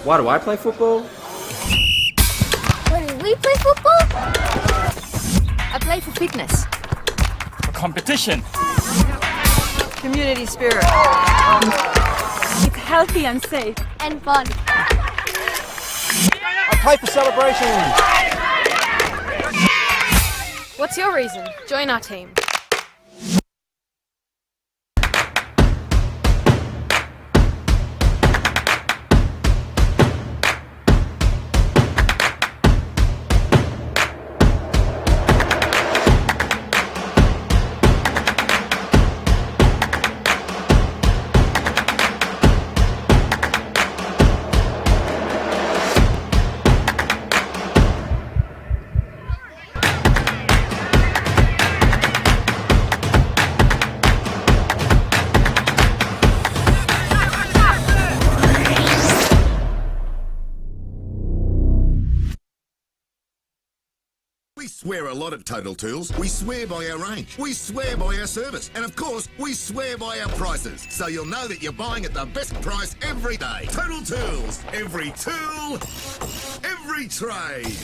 Why do I play football? Why do we play football? I play for fitness. For competition. Community spirit. It's healthy and safe. And fun. I play for celebration. What's your reason? Join our team. We swear a lot at Total Tools. We swear by our range. We swear by our service. And of course, we swear by our prices. So you'll know that you're buying at the best price every day. Total Tools. Every tool, every trade.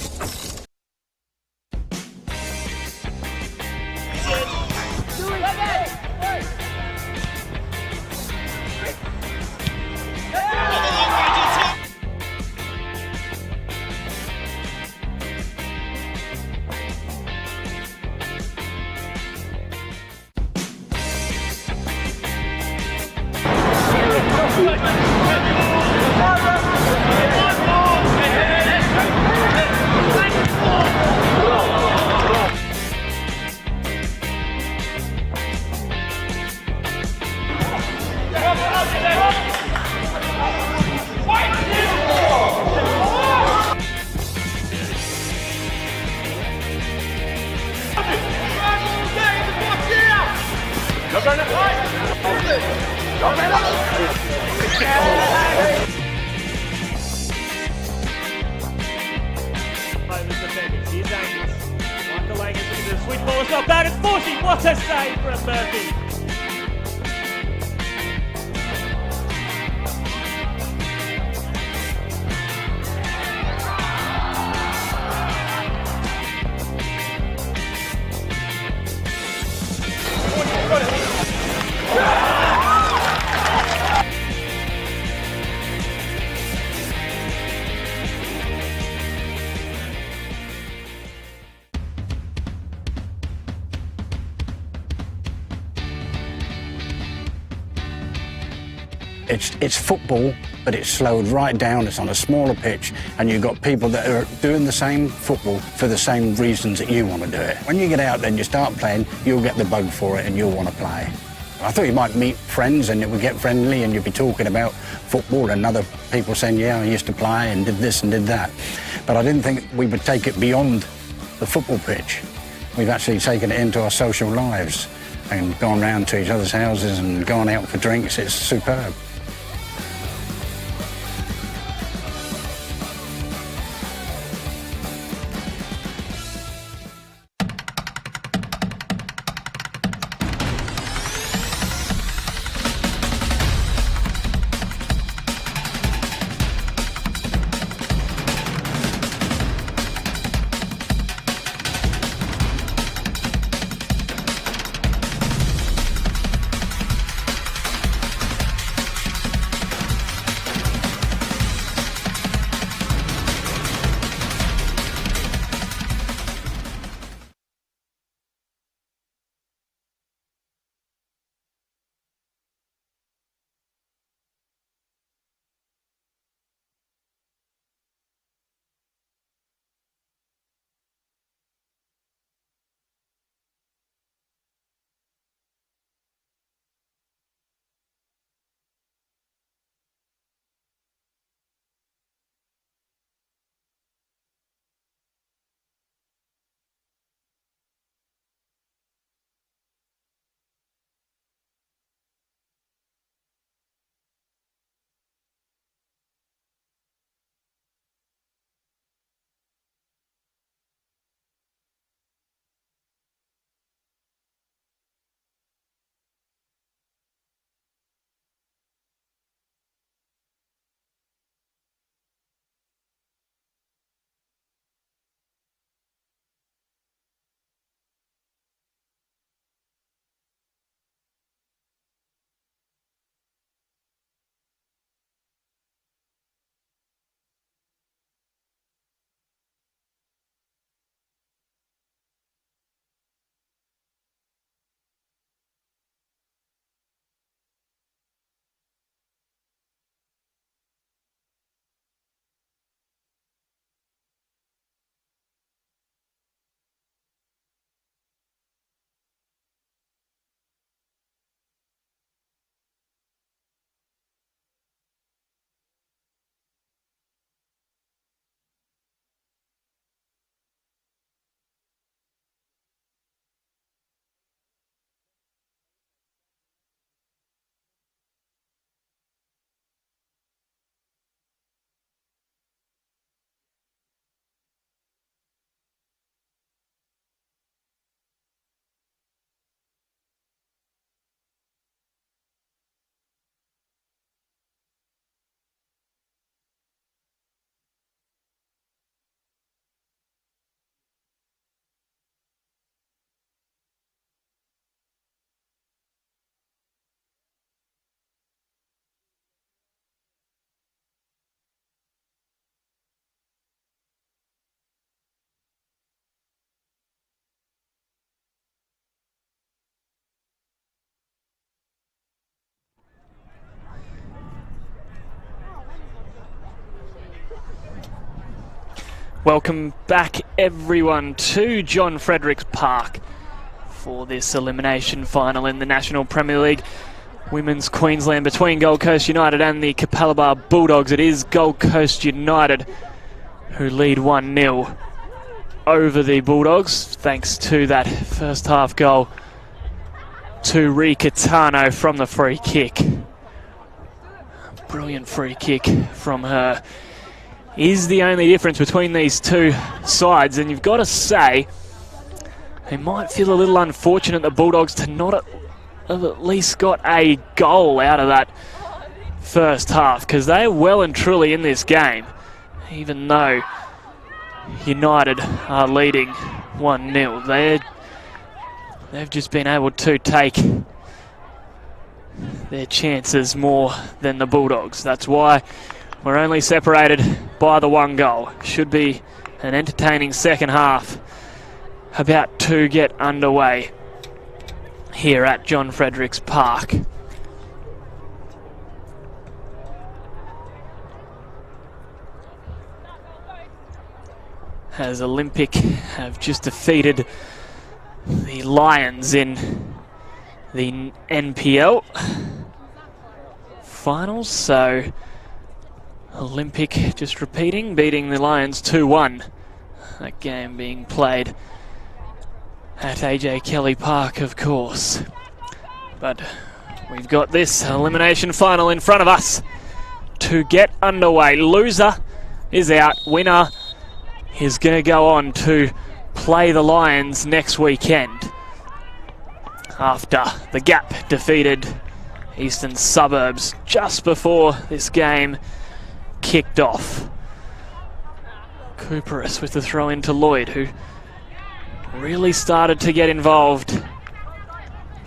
Here's Angus. Michael Angus into the switch ball. It's not bad. It's 40. What a save from Murphy. It's football, but it's slowed right down. It's on a smaller pitch, and you've got people that are doing the same football for the same reasons that you want to do it. When you get out there and you start playing, you'll get the bug for it and you'll want to play. I thought you might meet friends and it would get friendly and you'd be talking about football and other people saying, yeah, I used to play and did this and did that. But I didn't think we would take it beyond the football pitch. We've actually taken it into our social lives and gone round to each other's houses and gone out for drinks. It's superb. Welcome back everyone to John Fredericks Park for this elimination final in the National Premier League Women's Queensland between Gold Coast United and the Capalaba Bulldogs. It is Gold Coast United who lead 1-0 over the Bulldogs thanks to that first half goal to Ricatano from the free kick. Brilliant free kick from her is the only difference between these two sides, and you've got to say they might feel a little unfortunate, the Bulldogs, to not have at least got a goal out of that first half, because they are well and truly in this game, even though United are leading 1-0. They've just been able to take their chances more than the Bulldogs. That's why we're only separated by the one goal. Should be an entertaining second half about to get underway here at John Fredericks Park. As Olympic have just defeated the Lions in the NPL finals, so Olympic just repeating, beating the Lions 2-1. That game being played at AJ Kelly Park, of course. But we've got this elimination final in front of us to get underway. Loser is out. Winner is going to go on to play the Lions next weekend after the Gap defeated Eastern Suburbs just before this game kicked off. Cooperus with the throw into Lloyd, who really started to get involved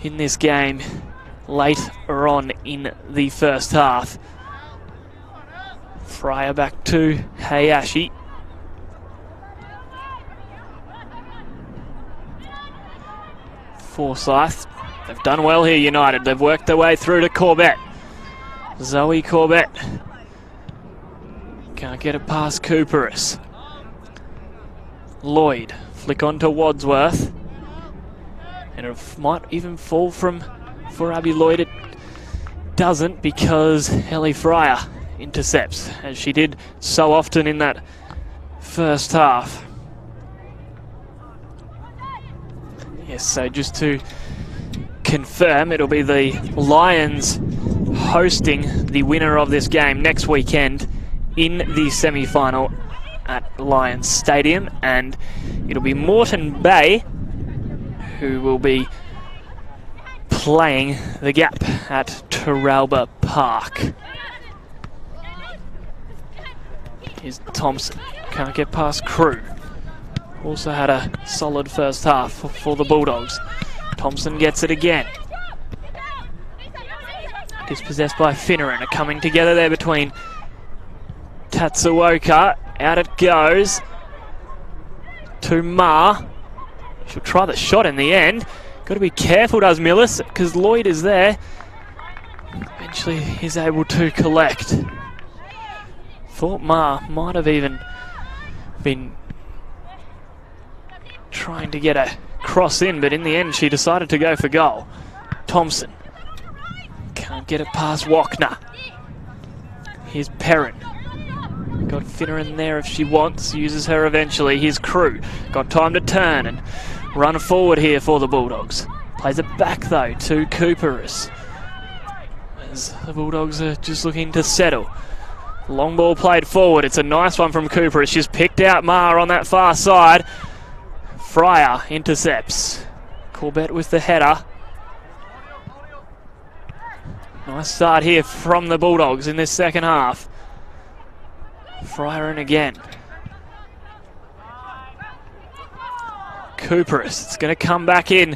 in this game later on in the first half. Fryer back to Hayashi. Forsyth, they've done well here, United. They've worked their way through to Corbett. Zoe Corbett can't get it past Cooperus. Lloyd, flick on to Wadsworth. And it might even fall for Abby Lloyd. It doesn't, because Ellie Fryer intercepts, as she did so often in that first half. Yes, so just to confirm, it'll be the Lions hosting the winner of this game next weekend in the semi-final at Lions Stadium, and it'll be Moreton Bay who will be playing the Gap at Teralba Park. Here's Thompson, can't get past Crew. Also had a solid first half for the Bulldogs. Thompson gets it again. Dispossessed by Finneran, are coming together there between Tatsuoka. Out it goes to Ma. She'll try the shot in the end. Got to be careful, does Millis, because Lloyd is there. Eventually he's able to collect. Thought Ma might have even been trying to get a cross in, but in the end she decided to go for goal. Thompson can't get it past Wachner. Here's Perrin. Got Finneran there if she wants, uses her eventually. Here's Crew. Got time to turn and run forward here for the Bulldogs. Plays it back though to Cooperus, as the Bulldogs are just looking to settle. Long ball played forward. It's a nice one from Cooperus. She's picked out Ma on that far side. Fryer intercepts. Corbett with the header. Nice start here from the Bulldogs in this second half. Fryer in again. Cooperus, it's going to come back in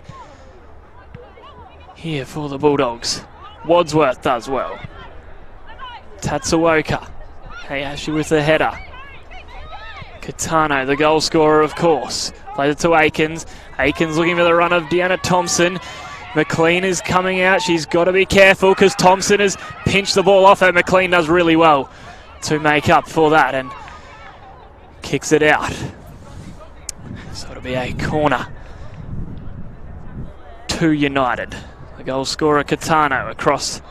here for the Bulldogs. Wadsworth does well. Tatsuoka. Hayashi with the header. Katano, the goal scorer, of course. Plays it to Aikens. Aikens looking for the run of Deanna Thompson. McLean is coming out. She's got to be careful because Thompson has pinched the ball off her. McLean does really well to make up for that and Kicks it out. So it'll be a corner to United. The goal scorer Catano across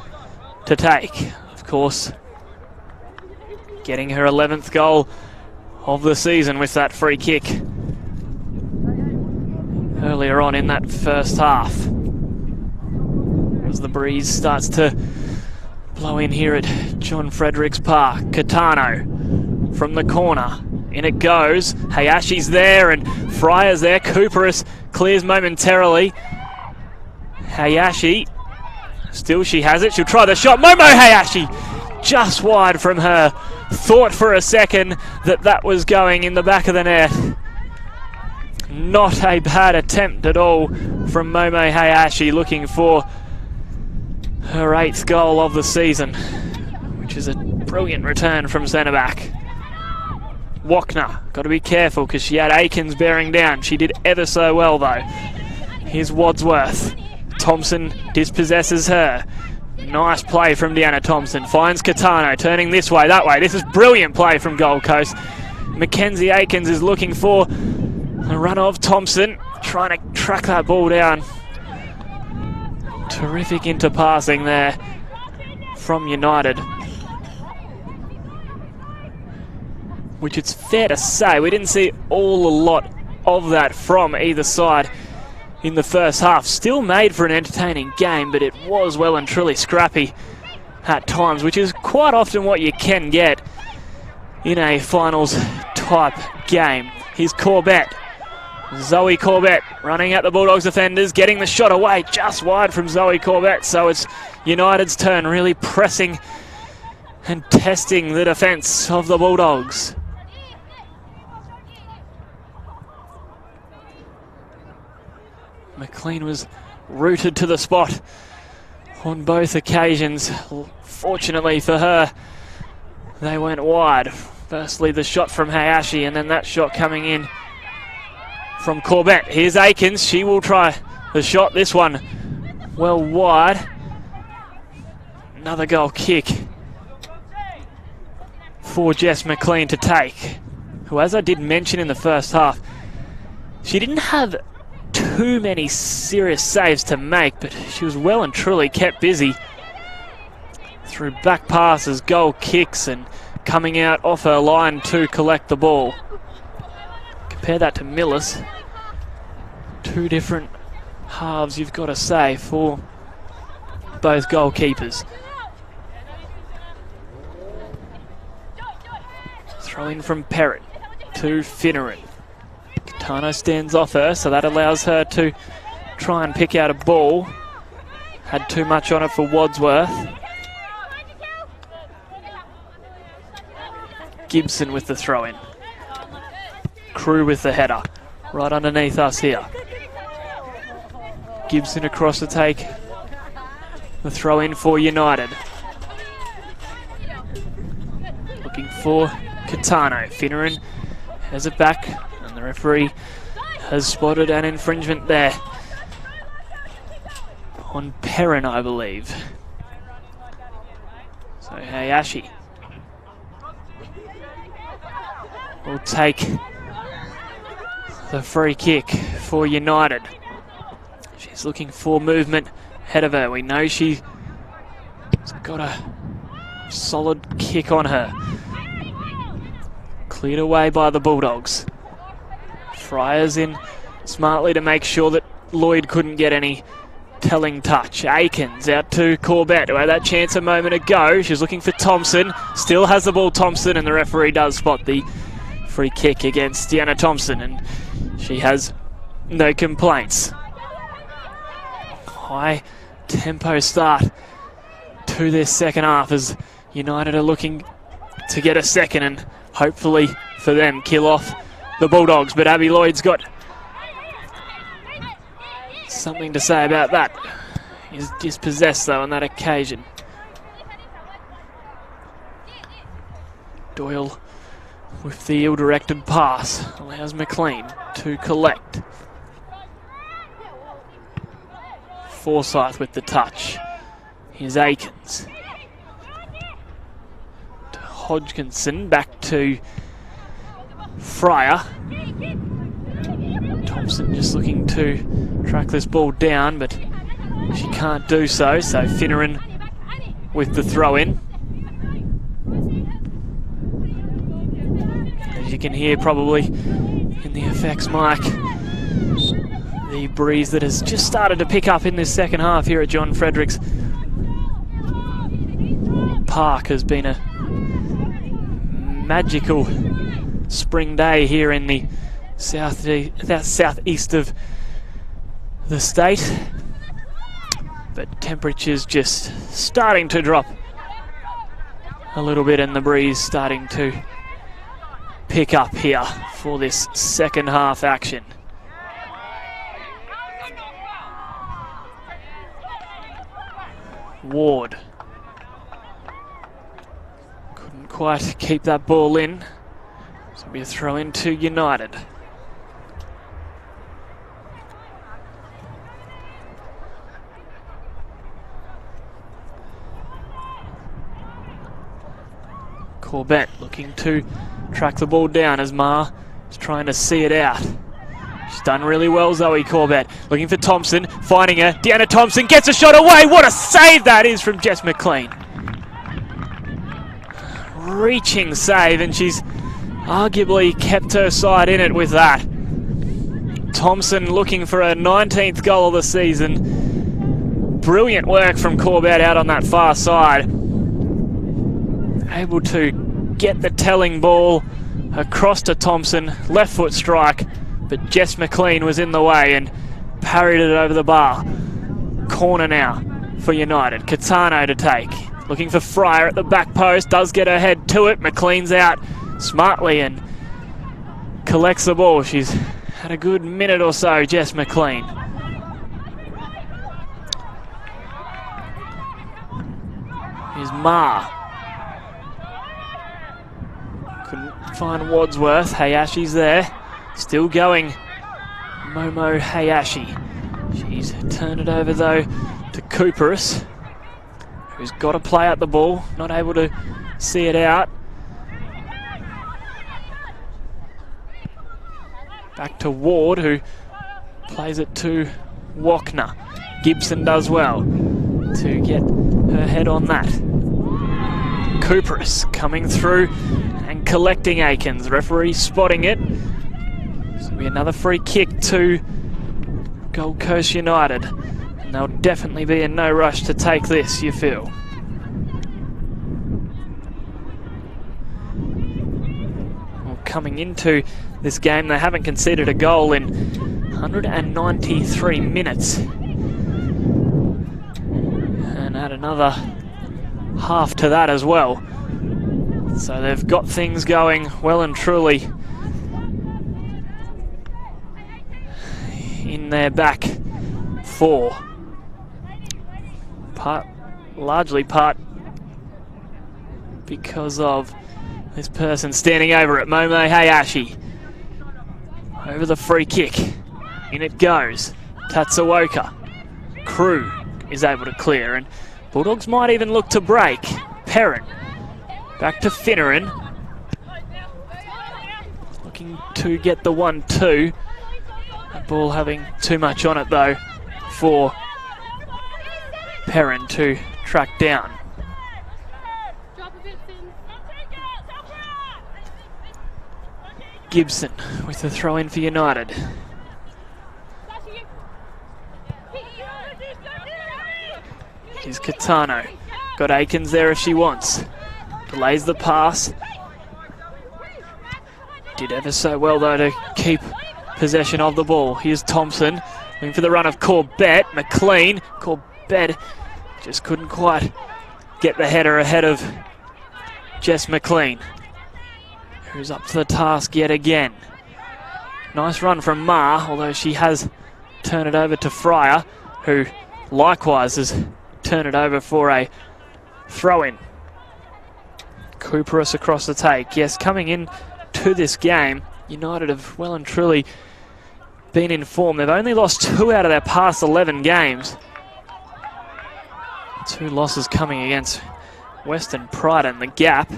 to take. Of course, getting her 11th goal of the season with that free kick earlier on in that first half. As the breeze starts to blow in here at John Fredericks Park. Catano from the corner. In it goes. Hayashi's there and Fryer's there. Cooperus clears momentarily. Hayashi, still she has it. She'll try the shot. Momo Hayashi just wide from her. Thought for a second that that was going in the back of the net. Not a bad attempt at all from Momo Hayashi, looking for her 8th goal of the season, which is a brilliant return from centre back. Wachner, got to be careful because she had Aikens bearing down. She did ever so well though. Here's Wadsworth. Thompson dispossesses her. Nice play from Deanna Thompson. Finds Catano, turning this way, that way. This is brilliant play from Gold Coast. Mackenzie Aikens is looking for a run of Thompson, trying to track that ball down. Terrific interpassing there from United. Which it's fair to say, we didn't see a lot of that from either side in the first half. Still made for an entertaining game, but it was well and truly scrappy at times, which is quite often what you can get in a finals type game. Here's Corbett. Zoe Corbett running at the Bulldogs defenders, getting the shot away just wide from Zoe Corbett. So it's United's turn, really pressing and testing the defence of the Bulldogs. McLean was rooted to the spot on both occasions. Fortunately for her, they went wide. Firstly, the shot from Hayashi, and then that shot coming in from Corbett. Here's Aikens. She will try the shot. This one well wide. Another goal kick for Jess McLean to take, who, as I did mention in the first half, she didn't have too many serious saves to make, but she was well and truly kept busy through back passes, goal kicks, and coming out off her line to collect the ball. Compare that to Millis. Two different halves, you've got to say, for both goalkeepers. Throw in from Perrott to Finneran. Catano stands off her, so that allows her to try and pick out a ball. Had too much on it for Wadsworth. Gibson with the throw-in. Crew with the header. Right underneath us here. Gibson across to take the throw-in for United. Looking for Catano. Finneran has it back, and the referee has spotted an infringement there on Perrin, I believe. So Hayashi will take the free kick for United. She's looking for movement ahead of her. We know she's got a solid kick on her. Cleared away by the Bulldogs. Fryer's in smartly to make sure that Lloyd couldn't get any telling touch. Aikens out to Corbett, who had that chance a moment ago. She's looking for Thompson. Still has the ball, Thompson, and the referee does spot the free kick against Deanna Thompson, and she has no complaints. High tempo start to this second half as United are looking to get a second and hopefully for them kill off the Bulldogs. But Abby Lloyd's got something to say about that. He's dispossessed though on that occasion. Doyle with the ill-directed pass allows McLean to collect. Forsyth with the touch. Here's Aikens. To Hodgkinson, back to Fryer. Thompson just looking to track this ball down, but she can't do so. So Finneran with the throw in. As you can hear probably in the effects mic, the breeze that has just started to pick up in this second half here at John Fredericks Park has been a magical spring day here in the southeast of the state, but temperatures just starting to drop a little bit and the breeze starting to pick up here for this second half action. Ward couldn't quite keep that ball in, so it'll be a throw in to United. Corbett looking to track the ball down as Ma is trying to see it out. She's done really well, Zoe Corbett. Looking for Thompson, finding her. Deanna Thompson gets a shot away. What a save that is from Jess McLean. Reaching save, and she's arguably kept her side in it with that. Thompson looking for her 19th goal of the season. Brilliant work from Corbett out on that far side. Able to get the telling ball across to Thompson. Left foot strike, but Jess McLean was in the way and parried it over the bar. Corner now for United. Catano to take. Looking for Fryer at the back post. Does get her head to it. McLean's out smartly and collects the ball. She's had a good minute or so, Jess McLean. Here's Ma. Couldn't find Wadsworth. Hayashi's there. Still going. Momo Hayashi. She's turned it over though to Cooperus, who's got to play out the ball. Not able to see it out. Back to Ward, who plays it to Wachner. Gibson does well to get her head on that. Cooperus coming through and collecting Aikens. Referee spotting it. This will be another free kick to Gold Coast United. And they'll definitely be in no rush to take this, you feel. Well, coming into this game, they haven't conceded a goal in 193 minutes. And add another half to that as well. So they've got things going well and truly in their back four. Largely because of this person standing over it, Momo Hayashi. Over the free kick. In it goes. Tatsuoka. Crew is able to clear, and Bulldogs might even look to break. Perrin. Back to Finneran. Looking to get the 1-2. That ball having too much on it though for Perrin to track down. Gibson with the throw in for United. Here's Catano. Got Aikens there if she wants. Delays the pass. Did ever so well though to keep possession of the ball. Here's Thompson looking for the run of Corbett. McLean. Corbett just couldn't quite get the header ahead of Jess McLean, who's up to the task yet again. Nice run from Ma, although she has turned it over to Fryer, who likewise has turned it over for a throw-in. Cooperus across the take. Yes, coming in to this game, United have well and truly been in form. They've only lost 2 out of their past 11 games. 2 losses coming against Western Pride and the Gap.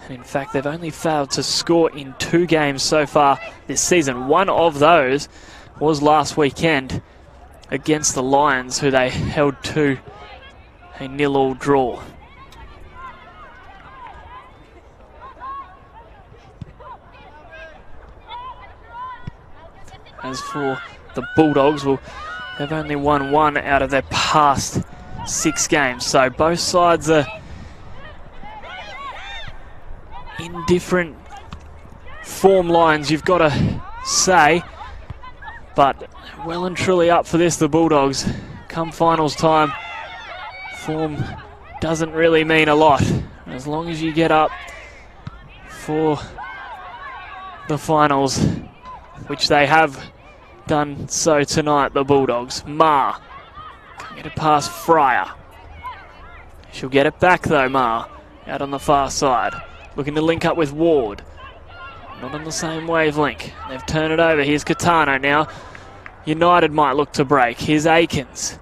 And in fact, they've only failed to score in 2 games so far this season. One of those was last weekend against the Lions, who they held to a 0-0 draw. As for the Bulldogs, well, they've only won 1 out of their past 6 games. So both sides are in different form lines, you've got to say. But well and truly up for this, the Bulldogs. Come finals time, form doesn't really mean a lot. As long as you get up for the finals, which they have done so tonight, the Bulldogs. Ma can't get it past Fryer. She'll get it back though, Ma, out on the far side. Looking to link up with Ward. Not on the same wavelength. They've turned it over. Here's Catano now. United might look to break. Here's Aikens.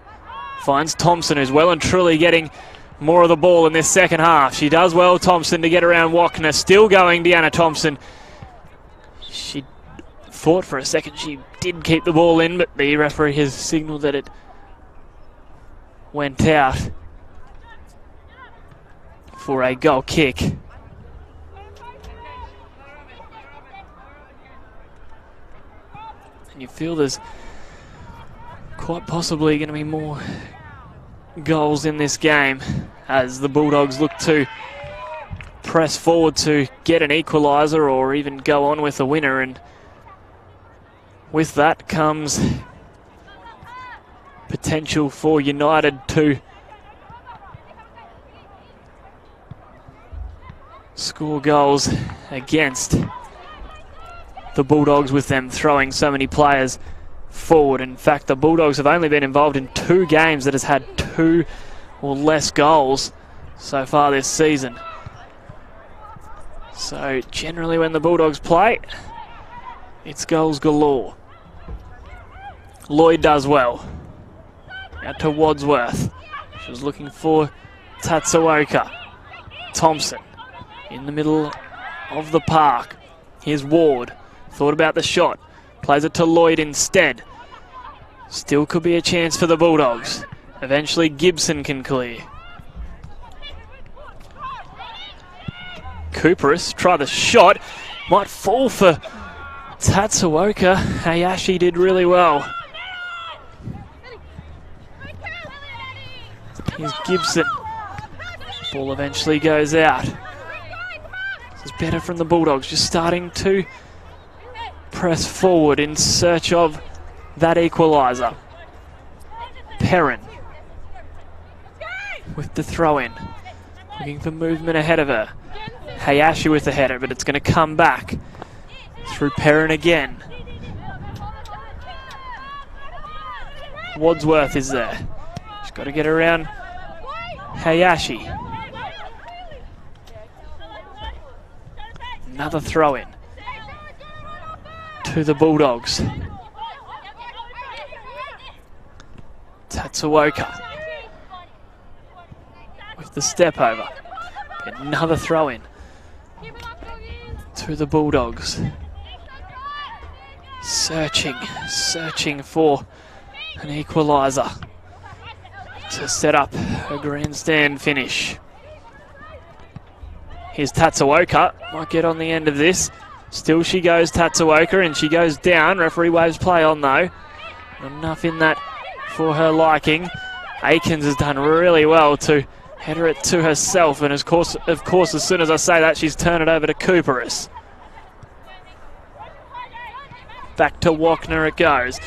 Finds Thompson, who's well and truly getting more of the ball in this second half. She does well, Thompson, to get around Wachner. Still going, Deanna Thompson. She thought for a second she did keep the ball in, but the referee has signalled that it went out for a goal kick. And you feel there's quite possibly going to be more goals in this game as the Bulldogs look to press forward to get an equaliser or even go on with a winner. And with that comes potential for United to score goals against the Bulldogs, with them throwing so many players forward. In fact, the Bulldogs have only been involved in 2 games that has had 2 or less goals so far this season. So generally when the Bulldogs play, it's goals galore. Lloyd does well. Out to Wadsworth. She was looking for Tatsuoka. Thompson in the middle of the park. Here's Ward. Thought about the shot. Plays it to Lloyd instead. Still could be a chance for the Bulldogs. Eventually Gibson can clear. Cooperis, try the shot. Might fall for Tatsuoka. Hayashi did really well. Here's Gibson. Ball eventually goes out. This is better from the Bulldogs, just starting to press forward in search of that equaliser. Perrin with the throw-in. Looking for movement ahead of her. Hayashi with the header, but it's going to come back through Perrin again. Wadsworth is there. She's got to get around Hayashi. Another throw-in to the Bulldogs. Tatsuoka with the step over. Another throw-in to the Bulldogs. Searching for an equaliser to set up a grandstand finish. Here's Tatsuoka, might get on the end of this. Still she goes, Tatsuoka, and she goes down. Referee waves play on though. Enough in that for her liking. Aikens has done really well to header it to herself, and of course, as soon as I say that, she's turned it over to Cooperis. Back to Wachner it goes.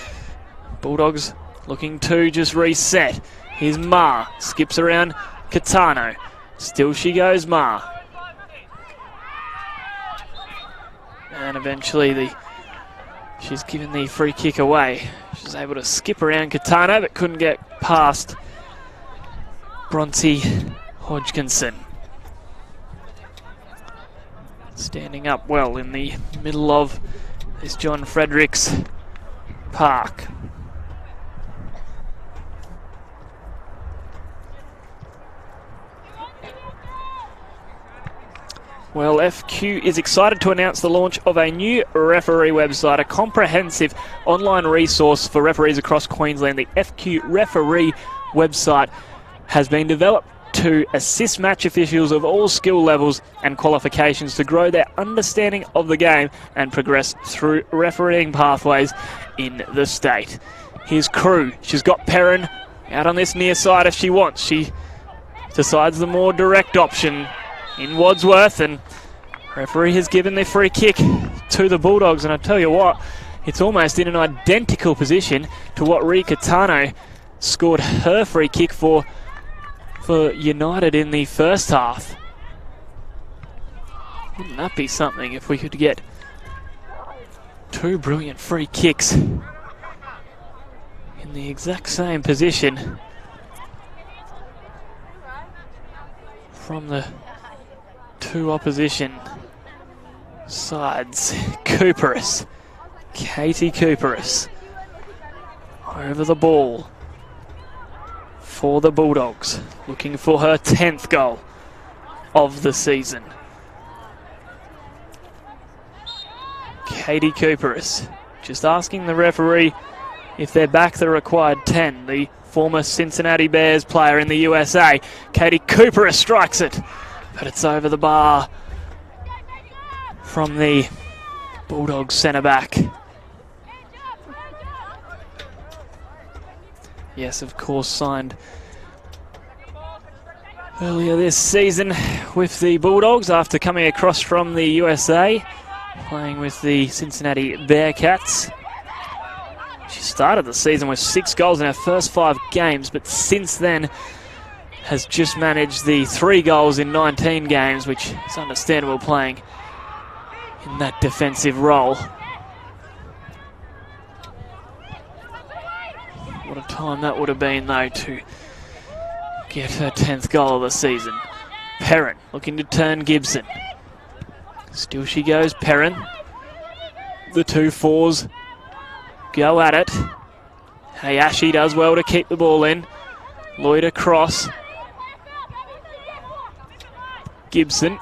Bulldogs looking to just reset. Here's Ma, skips around Catano. Still she goes, Ma. And eventually she's given the free kick away. She's able to skip around Catano, but couldn't get past Bronte Hodgkinson. Standing up well in the middle of this John Fredericks Park. Well, FQ is excited to announce the launch of a new referee website, a comprehensive online resource for referees across Queensland. The FQ referee website has been developed to assist match officials of all skill levels and qualifications to grow their understanding of the game and progress through refereeing pathways in the state. Here's Crew. She's got Perrin out on this near side if she wants. She decides the more direct option in Wadsworth, and referee has given the free kick to the Bulldogs. And I tell you what, it's almost in an identical position to what Rika Tano scored her free kick for United in the first half. Wouldn't that be something if we could get two brilliant free kicks in the exact same position from the two opposition sides. Cooperis, Katie Cooperis, over the ball for the Bulldogs, looking for her 10th goal of the season. Katie Cooperis just asking the referee if they're back the required 10. The former Cincinnati Bears player in the USA. Katie Cooperis strikes it, but it's over the bar from the Bulldogs centre back. Yes, of course, signed earlier this season with the Bulldogs after coming across from the USA, playing with the Cincinnati Bearcats. She started the season with 6 goals in her first 5 games, but since then has just managed the 3 goals in 19 games, which is understandable playing in that defensive role. What a time that would have been, though, to get her 10th goal of the season. Perrin looking to turn Gibson. Still she goes, Perrin. The 2-4s go at it. Hayashi does well to keep the ball in. Lloyd across. Gibson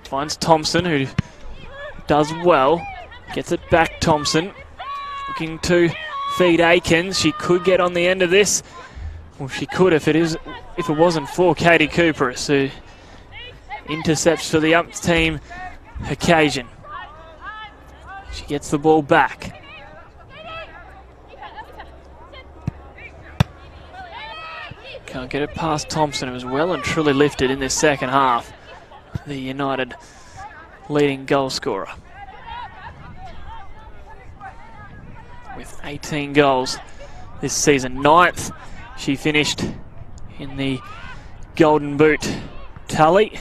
finds Thompson, who does well. Gets it back, Thompson. Looking to feed Aikens. She could get on the end of this. Well, she could if it wasn't for Katie Cooperis, who intercepts for the ump's team occasion. She gets the ball back. Can't get it past Thompson. It was well and truly lifted in this second half. The United leading goal scorer with 18 goals this season. 9th, she finished in the Golden Boot tally.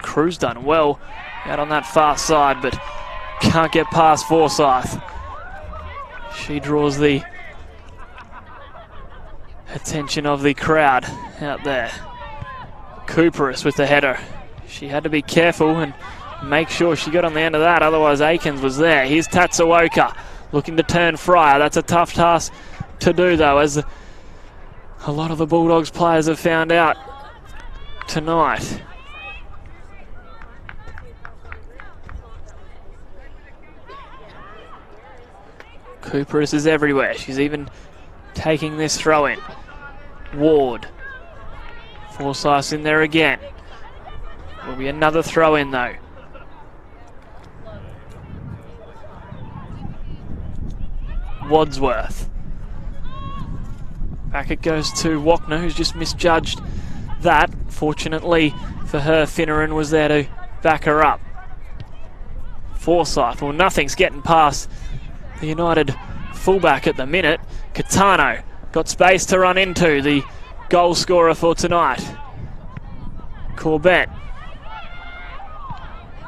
Crew's done well out on that far side, but can't get past Forsyth. She draws the attention of the crowd out there. Cooperis with the header. She had to be careful and make sure she got on the end of that, otherwise Aikens was there. Here's Tatsuoka looking to turn Fryer. That's a tough task to do, though, as a lot of the Bulldogs players have found out tonight. Cooperis is everywhere. She's even taking this throw in. Ward. Forsyth in there again. Will be another throw in, though. Wadsworth. Back it goes to Wachner, who's just misjudged that. Fortunately for her, Finneran was there to back her up. Forsyth, well, nothing's getting past the United fullback at the minute. Catano got space to run into, the goal scorer for tonight. Corbett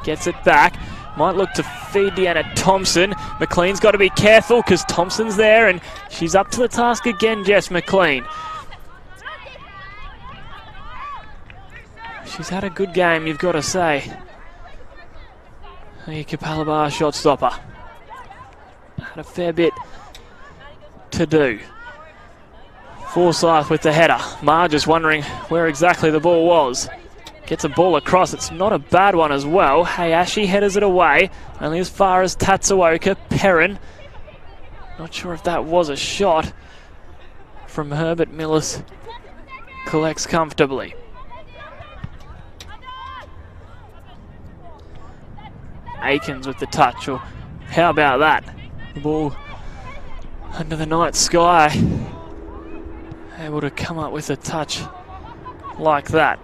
gets it back. Might look to feed Deanna Thompson. McLean's got to be careful because Thompson's there and she's up to the task again, Jess McLean. She's had a good game, you've got to say. The Capalaba shot stopper. Had a fair bit to do. Forsyth with the header. Marge just wondering where exactly the ball was. Gets a ball across. It's not a bad one as well. Hayashi headers it away. Only as far as Tatsuoka. Perrin. Not sure if that was a shot from her, but Millis collects comfortably. Aikens with the touch. Or how about that? The ball under the night sky. Able to come up with a touch like that.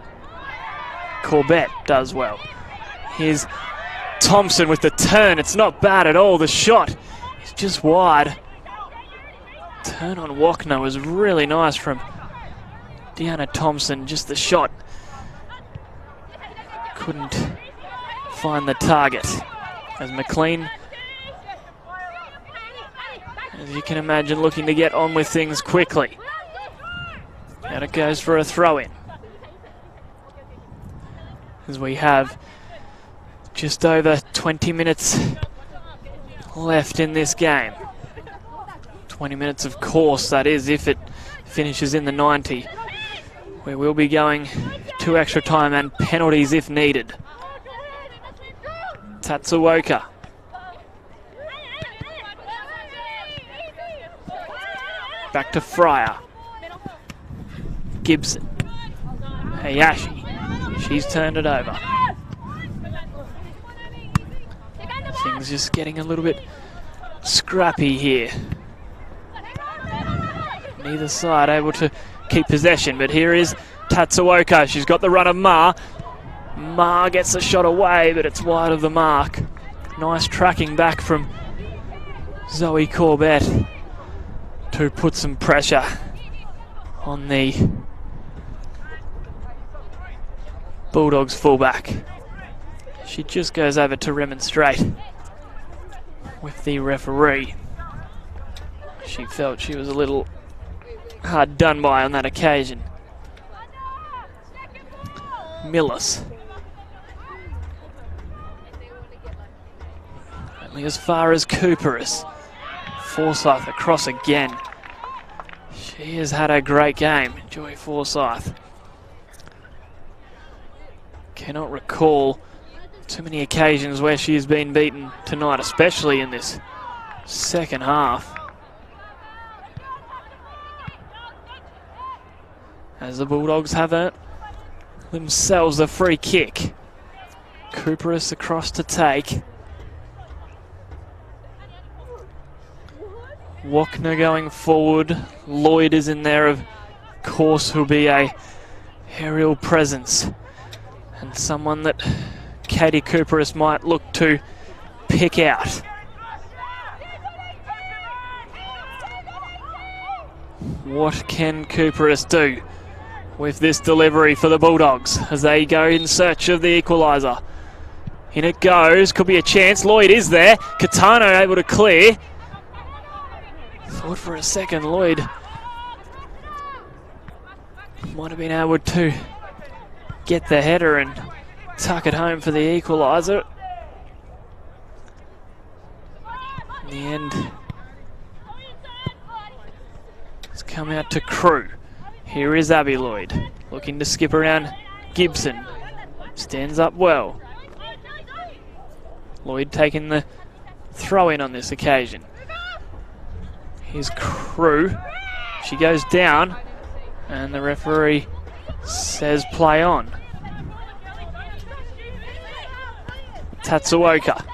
Corbett does well. Here's Thompson with the turn. It's not bad at all. The shot is just wide. Turn on Wachner was really nice from Deanna Thompson. Just the shot couldn't find the target. As McLean, as you can imagine, looking to get on with things quickly. And it goes for a throw-in. As we have just over 20 minutes left in this game. 20 minutes, of course, that is, if it finishes in the 90. We will be going to extra time and penalties if needed. Tatsuoka. Back to Fryer. Gibson. Hayashi. She's turned it over. Things just getting a little bit scrappy here. Neither side able to keep possession, but here is Tatsuoka. She's got the run of Ma. Ma gets the shot away, but it's wide of the mark. Nice tracking back from Zoe Corbett to put some pressure on the Bulldogs fullback. She just goes over to remonstrate with the referee. She felt she was a little hard done by on that occasion. Millis. Only as far as Cooperis. Forsyth across again. She has had a great game, Joy Forsyth. Cannot recall too many occasions where she has been beaten tonight, especially in this second half. As the Bulldogs have themselves a free kick. Cooperis across to take. Wachner going forward. Lloyd is in there, of course, who'll be a aerial presence. And someone that Katie Cooperis might look to pick out. What can Cooperis do with this delivery for the Bulldogs as they go in search of the equaliser? In it goes, could be a chance. Lloyd is there. Catano able to clear. Thought for a second Lloyd might have been able to get the header and tuck it home for the equaliser. In the end, it's come out to Crew. Here is Abby Lloyd, looking to skip around Gibson. Stands up well. Lloyd taking the throw-in on this occasion. Here's Crew. She goes down, and the referee says play on. Tatsuoka.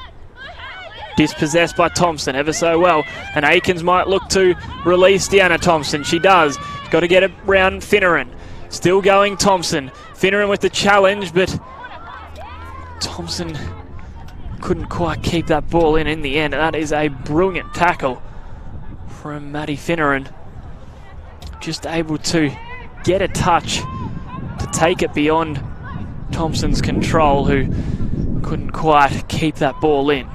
Dispossessed by Thompson ever so well. And Aikens might look to release Deanna Thompson. She does. Got to get it round Finneran. Still going Thompson. Finneran with the challenge, but Thompson couldn't quite keep that ball in the end. That is a brilliant tackle from Maddie Finneran. Just able to get a touch to take it beyond Thompson's control, who couldn't quite keep that ball in.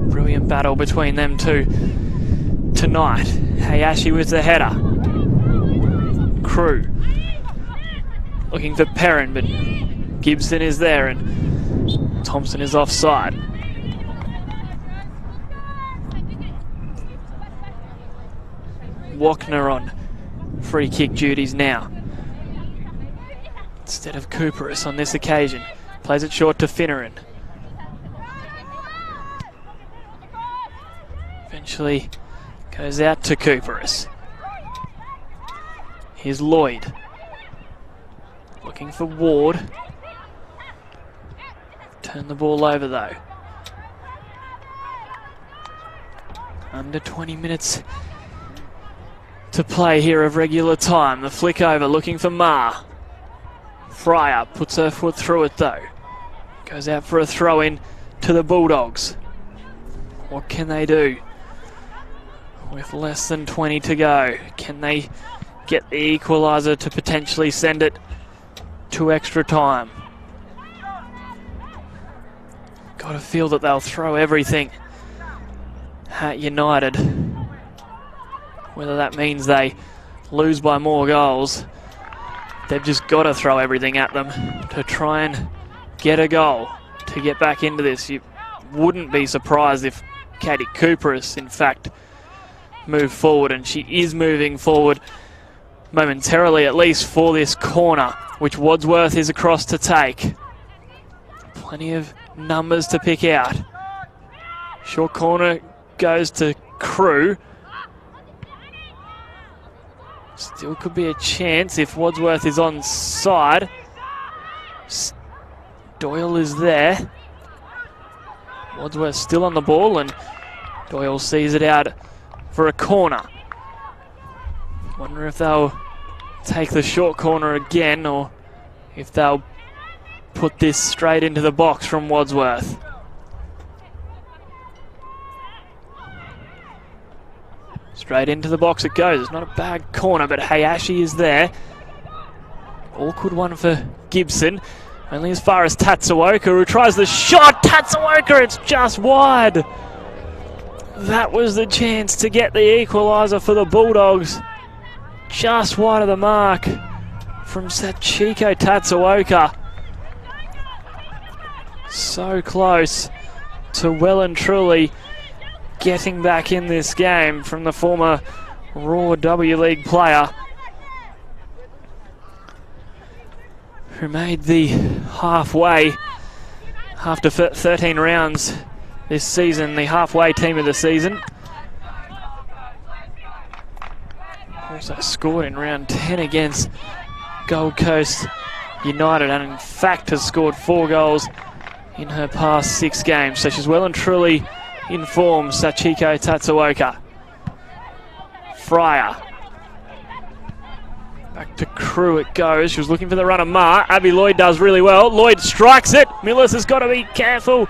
Brilliant battle between them two tonight. Hayashi with the header. Crew looking for Perrin, but Gibson is there and Thompson is offside. Wachner on free kick duties now. instead of Cooperus on this occasion. Plays it short to Finneran. Eventually goes out to Cooperus. Here's Lloyd. Looking for Ward. Turn the ball over though. Under 20 minutes to play here of regular time. The flick over, looking for Ma. Fryer puts her foot through it though. Goes out for a throw in to the Bulldogs. What can they do with less than 20 to go? Can they get the equaliser to potentially send it to extra time? Got to feel that they'll throw everything at United. Whether that means they lose by more goals, they've just got to throw everything at them to try and get a goal to get back into this. You wouldn't be surprised if Katie Cooperus, in fact, moved forward, and she is moving forward momentarily, at least for this corner, which Wadsworth is across to take. Plenty of numbers to pick out. Short corner goes to Crew. Still could be a chance if Wadsworth is on side. Doyle is there. Wadsworth still on the ball, and Doyle sees it out for a corner. Wonder if they'll take the short corner again, or if they'll put this straight into the box from Wadsworth. Straight into the box it goes. It's not a bad corner, but Hayashi is there. Awkward one for Gibson. Only as far as Tatsuoka, who tries the shot. Tatsuoka, it's just wide. That was the chance to get the equaliser for the Bulldogs. Just wide of the mark from Sachiko Tatsuoka. So close to well and truly getting back in this game from the former Raw W League player who made the halfway, after 13 rounds this season, the halfway team of the season. Also scored in round 10 against Gold Coast United, and in fact has scored 4 goals in her past 6 games. So she's well and truly in form, Sachiko Tatsuoka. Fryer. Back to Crew it goes. She was looking for the run of Ma. Abby Lloyd does really well. Lloyd strikes it. Millis has got to be careful.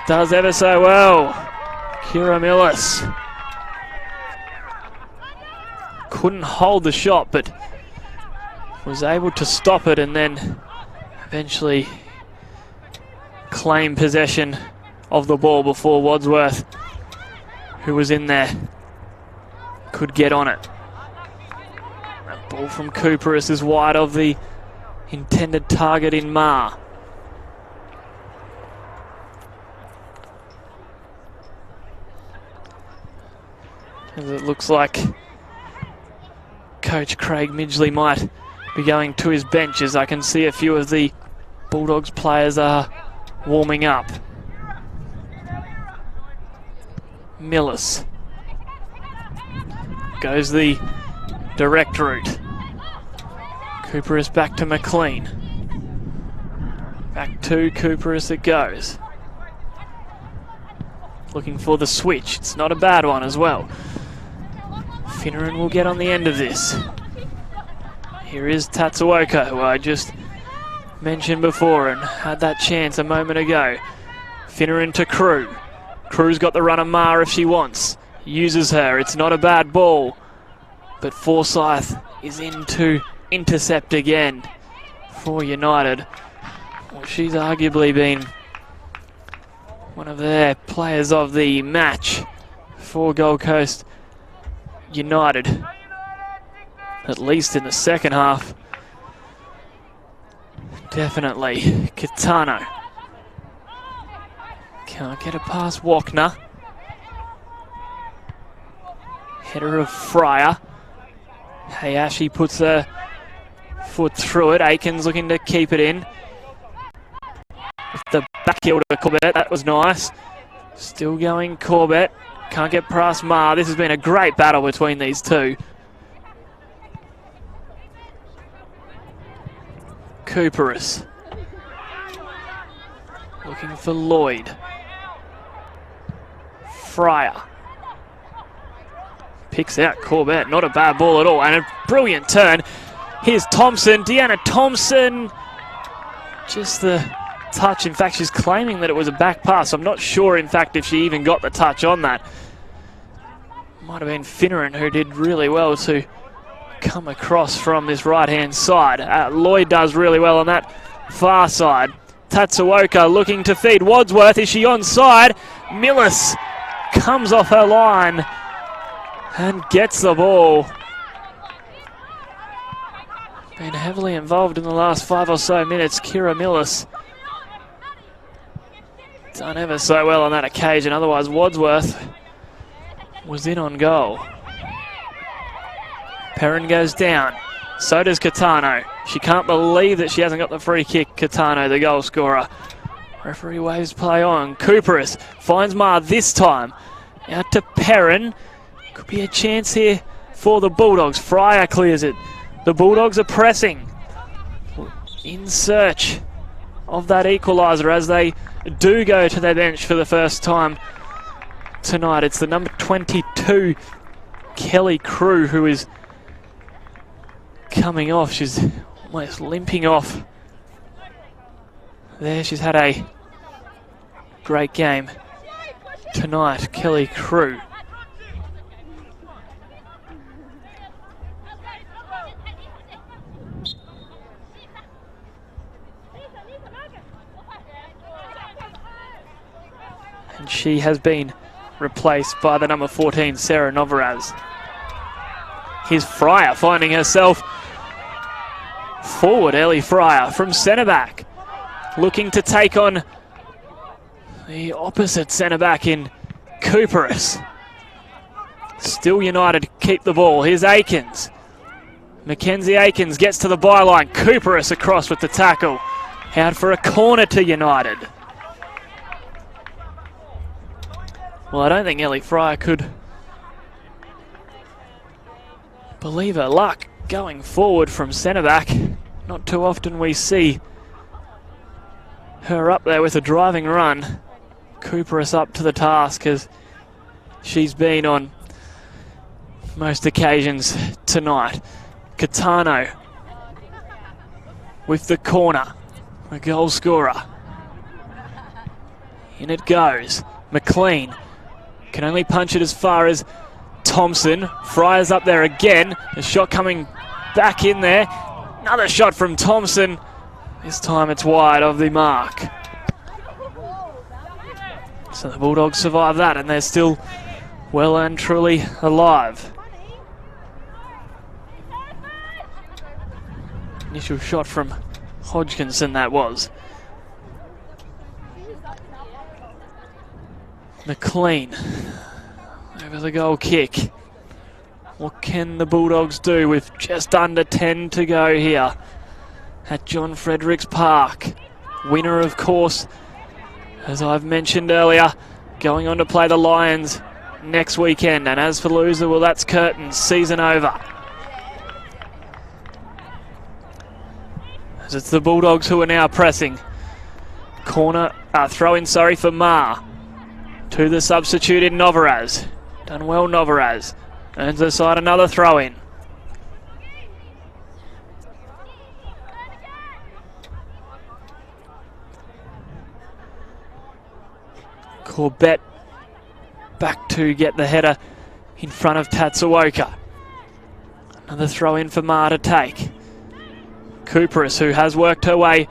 Does ever so well. Kira Millis. Couldn't hold the shot, but was able to stop it and then eventually claim possession of the ball before Wadsworth, who was in there, could get on it. That ball from Cooperus is wide of the intended target in Ma. As it looks like Coach Craig Midgley might be going to his bench, as I can see a few of the Bulldogs players are warming up. Millis goes the direct route. Cooperus back to McLean. Back to Cooperus it goes. Looking for the switch. It's not a bad one as well. Finneran will get on the end of this. Here is Tatsuoka, who I just mentioned before and had that chance a moment ago. Finneran to Crew. Crew's got the run of Ma if she wants. Uses her. It's not a bad ball. But Forsyth is in to intercept again for United. Well, she's arguably been one of their players of the match for Gold Coast United, at least in the second half. Definitely. Kitano can't get it past Walkner. Header of Fryer. Hayashi puts her foot through it. Aikens looking to keep it in. With the back heel to Corbett, that was nice. Still going Corbett. Can't get past Ma. This has been a great battle between these two. Cooperus. Looking for Lloyd. Fryer. Picks out Corbett. Not a bad ball at all. And a brilliant turn. Here's Thompson. Deanna Thompson. Just the touch. In fact, she's claiming that it was a back pass. I'm not sure, in fact, if she even got the touch on that. Might have been Finneran who did really well to come across from this right-hand side. Lloyd does really well on that far side. Tatsuoka looking to feed Wadsworth. Is she onside? Millis comes off her line and gets the ball. Been heavily involved in the last 5 or so minutes. Kira Millis done ever so well on that occasion. Otherwise, Wadsworth was in on goal. Perrin goes down. So does Catano. She can't believe that she hasn't got the free kick. Catano, the goal scorer. Referee waves play on. Cooperus finds Ma this time. Out to Perrin. Could be a chance here for the Bulldogs. Fryer clears it. The Bulldogs are pressing in search of that equaliser as they do go to their bench for the first time tonight. It's the number 22, Kelly Crew, who is coming off. She's almost limping off there. She's had a great game tonight, Kelly Crew. And she has been replaced by the number 14, Sarah Novaraz. Here's Fryer finding herself forward. Ellie Fryer from centre back, looking to take on the opposite centre back in Cooperus. Still United keep the ball. Here's Aikens. Mackenzie Aikens gets to the byline. Cooperus across with the tackle. Out for a corner to United. Well, I don't think Ellie Fryer could believe her luck going forward from centre back. Not too often we see her up there with a driving run. Cooperus up to the task as she's been on most occasions tonight. Catano with the corner, the goal scorer. In it goes. McLean can only punch it as far as Thompson. Fryer's up there again. A shot coming back in there. Another shot from Thompson. This time it's wide of the mark. So the Bulldogs survive that and they're still well and truly alive. Initial shot from Hodgkinson that was. McLean over the goal kick. What can the Bulldogs do with just under 10 to go here at John Fredericks Park? Winner, of course, as I've mentioned earlier, going on to play the Lions next weekend. And as for loser, well, that's curtains. Season over. As it's the Bulldogs who are now pressing. Throw-in, for Ma. To the substitute in Novaraz. Done well, Novaraz. Earns the side another throw-in. Corbett back to get the header in front of Tatsuoka. Another throw-in for Ma to take. Cooperus, who has worked her way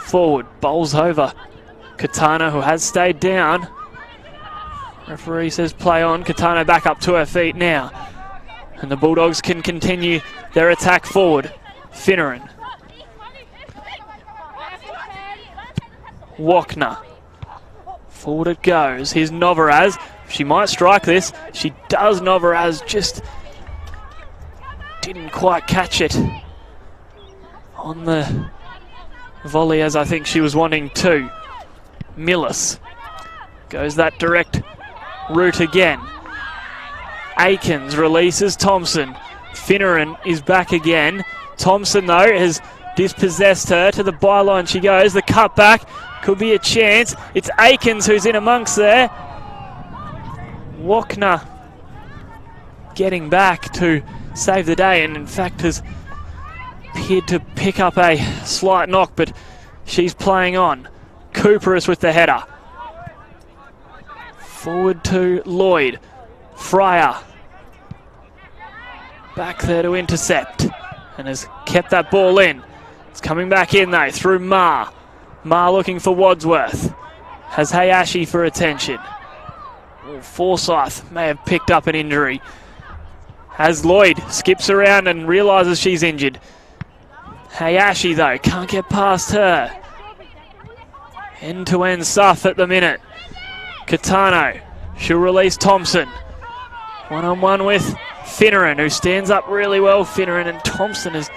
forward, bowls over. Catano, who has stayed down. Referee says play on. Catano back up to her feet now. And the Bulldogs can continue their attack forward. Finneran. Wachner. Forward it goes. Here's Novaraz. She might strike this. She does. Novaraz just didn't quite catch it on the volley as I think she was wanting to. Millis goes that direct route again. Aikens releases Thompson. Finneran is back again. Thompson though has dispossessed her. To the byline she goes. The cutback could be a chance. It's Aikens who's in amongst there. Wachner getting back to save the day, and in fact has appeared to pick up a slight knock, but she's playing on. Cooperus with the header. Forward to Lloyd. Fryer. Back there to intercept, and has kept that ball in. It's coming back in though, through Ma. Ma looking for Wadsworth. Has Hayashi for attention. Oh, Forsyth may have picked up an injury. As Lloyd skips around and realises she's injured. Hayashi though, can't get past her. End-to-end stuff at the minute. Catano, she'll release Thompson. One-on-one with Finneran, who stands up really well. Finneran, and Thompson has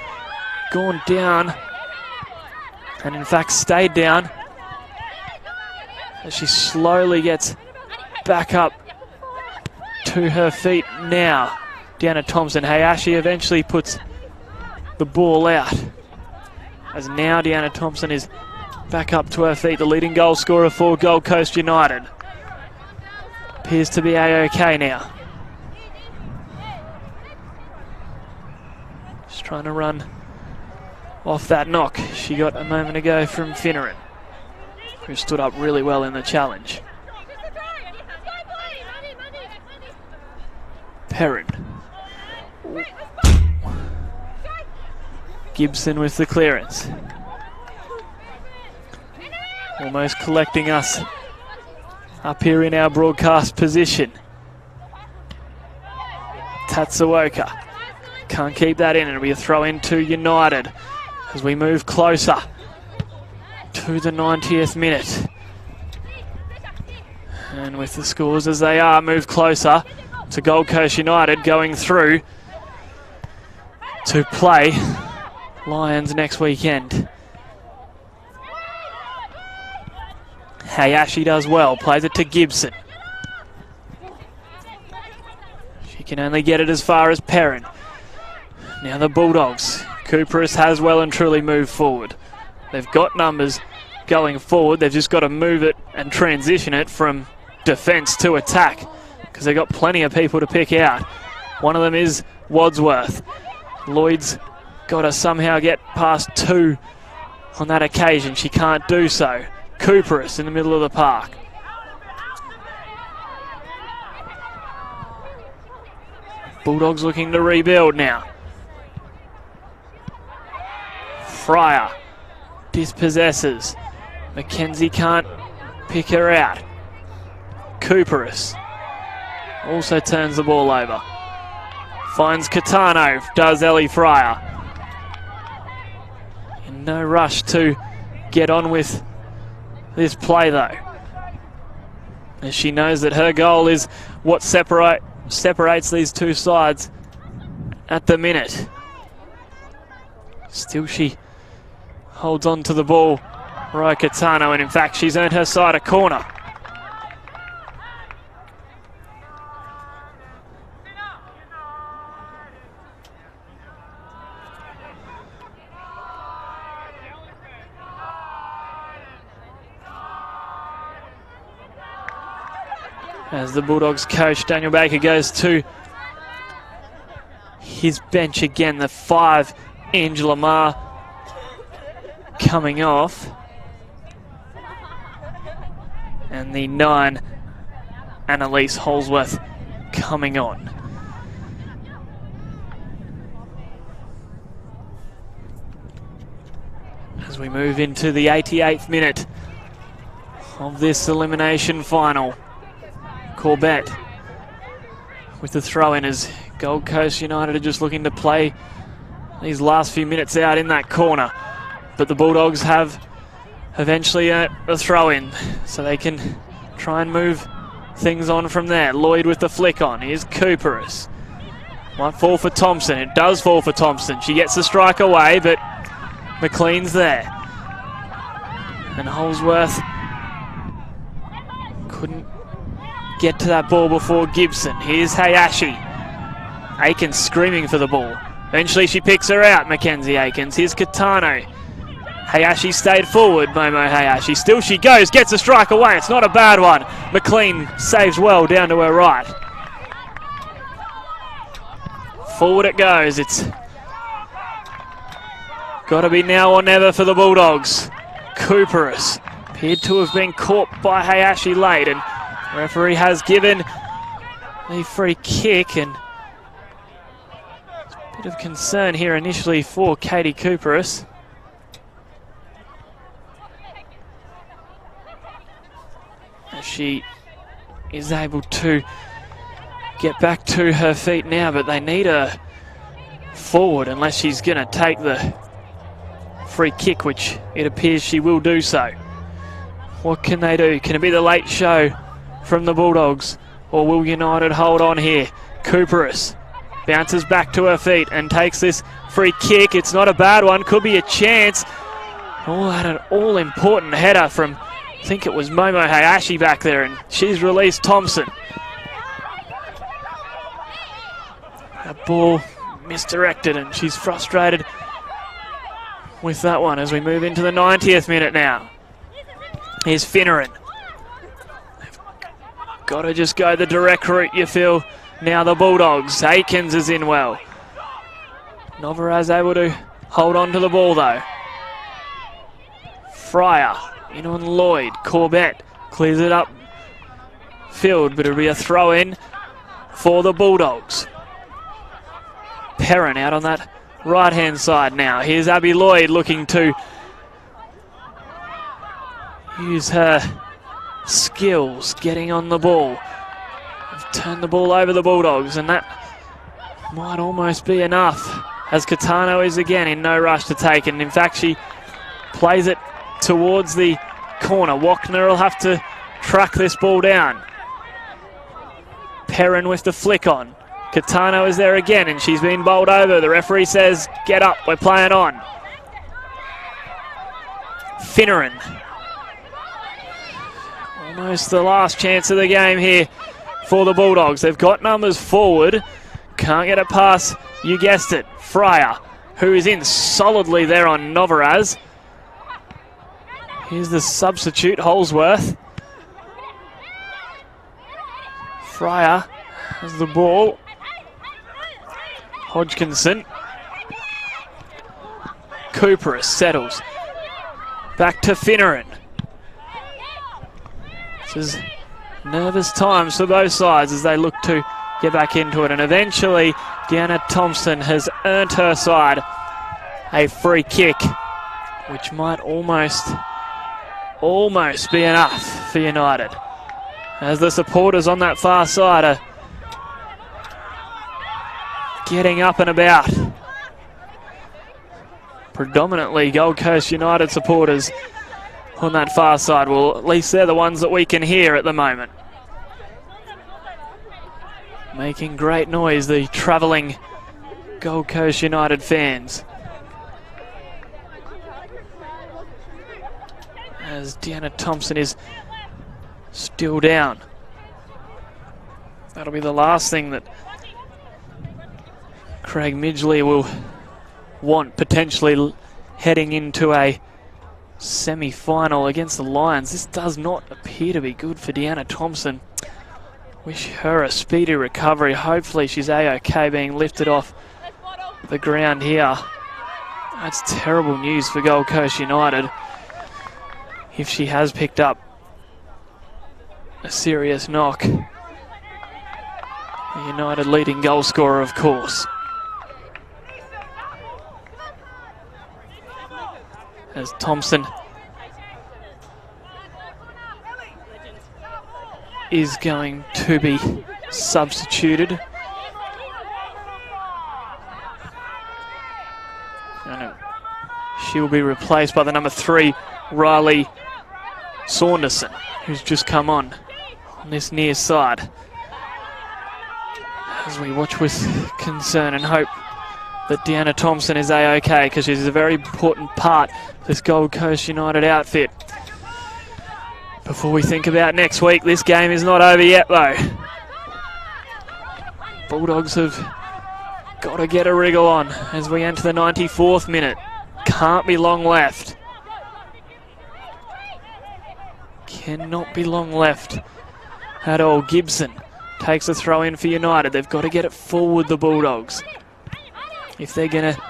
gone down, and in fact stayed down, as she slowly gets back up to her feet now. Deanna Thompson. Hayashi eventually puts the ball out, as now Deanna Thompson is back up to her feet. The leading goal scorer for Gold Coast United appears to be A-OK now. Just trying to run off that knock she got a moment ago from Finneran, who stood up really well in the challenge. Perrin. Gibson with the clearance. Almost collecting us up here in our broadcast position. Tatsuoka can't keep that in. It'll be a throw in to United as we move closer to the 90th minute. And with the scores as they are, move closer to Gold Coast United going through to play Lions next weekend. Hayashi does well, plays it to Gibson. She can only get it as far as Perrin. Now the Bulldogs. Cooperus has well and truly moved forward. They've got numbers going forward. They've just got to move it and transition it from defence to attack, because they've got plenty of people to pick out. One of them is Wadsworth. Lloyd's got to somehow get past two on that occasion. She can't do so. Cooperus in the middle of the park. Bulldogs looking to rebuild now. Fryer dispossesses. Mackenzie can't pick her out. Cooperus also turns the ball over. Finds Catano, does Ellie Fryer. In no rush to get on with this play though, as she knows that her goal is what separates these two sides at the minute. Still she holds on to the ball, Ryan Catano, and in fact she's earned her side a corner. As the Bulldogs coach Daniel Baker goes to his bench again, the 5 Angela Ma coming off, and the 9 Annalise Holsworth coming on. As we move into the 88th minute of this elimination final. Corbett with the throw-in, as Gold Coast United are just looking to play these last few minutes out in that corner. But the Bulldogs have eventually a throw-in, so they can try and move things on from there. Lloyd with the flick on. Here's Cooperus. Might fall for Thompson. It does fall for Thompson. She gets the strike away, but McLean's there. And Holsworth couldn't get to that ball before Gibson. Here's Hayashi. Aikens screaming for the ball. Eventually she picks her out, Mackenzie Aikens. Here's Katano. Hayashi stayed forward, Momo Hayashi. Still she goes, gets a strike away. It's not a bad one. McLean saves well down to her right. Forward it goes. It's got to be now or never for the Bulldogs. Cooperus appeared to have been caught by Hayashi late, and the referee has given a free kick, and a bit of concern here initially for Katie Cooperus. She is able to get back to her feet now, but they need her forward unless she's going to take the free kick, which it appears she will do so. What can they do? Can it be the late show from the Bulldogs, or will United hold on here? Cooperus bounces back to her feet and takes this free kick. It's not a bad one, could be a chance. Oh, had an all-important header from, I think it was Momo Hayashi back there, and she's released Thompson. That ball misdirected, and she's frustrated with that one as we move into the 90th minute now. Here's Finneran. Got to just go the direct route, you feel. Now the Bulldogs. Aikens is in well. Novaraz able to hold on to the ball though. Fryer in on Lloyd. Corbett clears it up field, but it'll be a throw in for the Bulldogs. Perrin out on that right hand side now. Here's Abby Lloyd looking to use her skills, getting on the ball. They've turned the ball over the Bulldogs, and that might almost be enough, as Katano is again in no rush to take it. And in fact, she plays it towards the corner. Wachner will have to track this ball down. Perrin with the flick on. Katano is there again, and she's been bowled over. The referee says, get up, we're playing on. Finneran. Almost the last chance of the game here for the Bulldogs. They've got numbers forward. Can't get it past, you guessed it, Fryer, who is in solidly there on Novaraz. Here's the substitute, Holsworth. Fryer has the ball. Hodgkinson. Cooperus settles. Back to Finneran. This is nervous times for both sides as they look to get back into it. And eventually, Deanna Thompson has earned her side a free kick, which might almost be enough for United, as the supporters on that far side are getting up and about. Predominantly Gold Coast United supporters on that far side. Well, at least they're the ones that we can hear at the moment. Making great noise, the travelling Gold Coast United fans. As Deanna Thompson is still down. That'll be the last thing that Craig Midgley will want, potentially heading into a semi-final against the Lions. This does not appear to be good for Deanna Thompson. Wish her a speedy recovery. Hopefully she's A-OK, being lifted off the ground here. That's terrible news for Gold Coast United if she has picked up a serious knock. The United leading goal scorer, of course. As Thompson is going to be substituted. And she will be replaced by the number 3, Riley Saunderson, who's just come on this near side. As we watch with concern and hope that Deanna Thompson is A-OK because she's a very important part of this Gold Coast United outfit. Before we think about next week, this game is not over yet though. Bulldogs have got to get a wriggle on as we enter the 94th minute. Can't be long left. Cannot be long left at all. Gibson takes a throw in for United. They've got to get it forward, the Bulldogs, if they're going to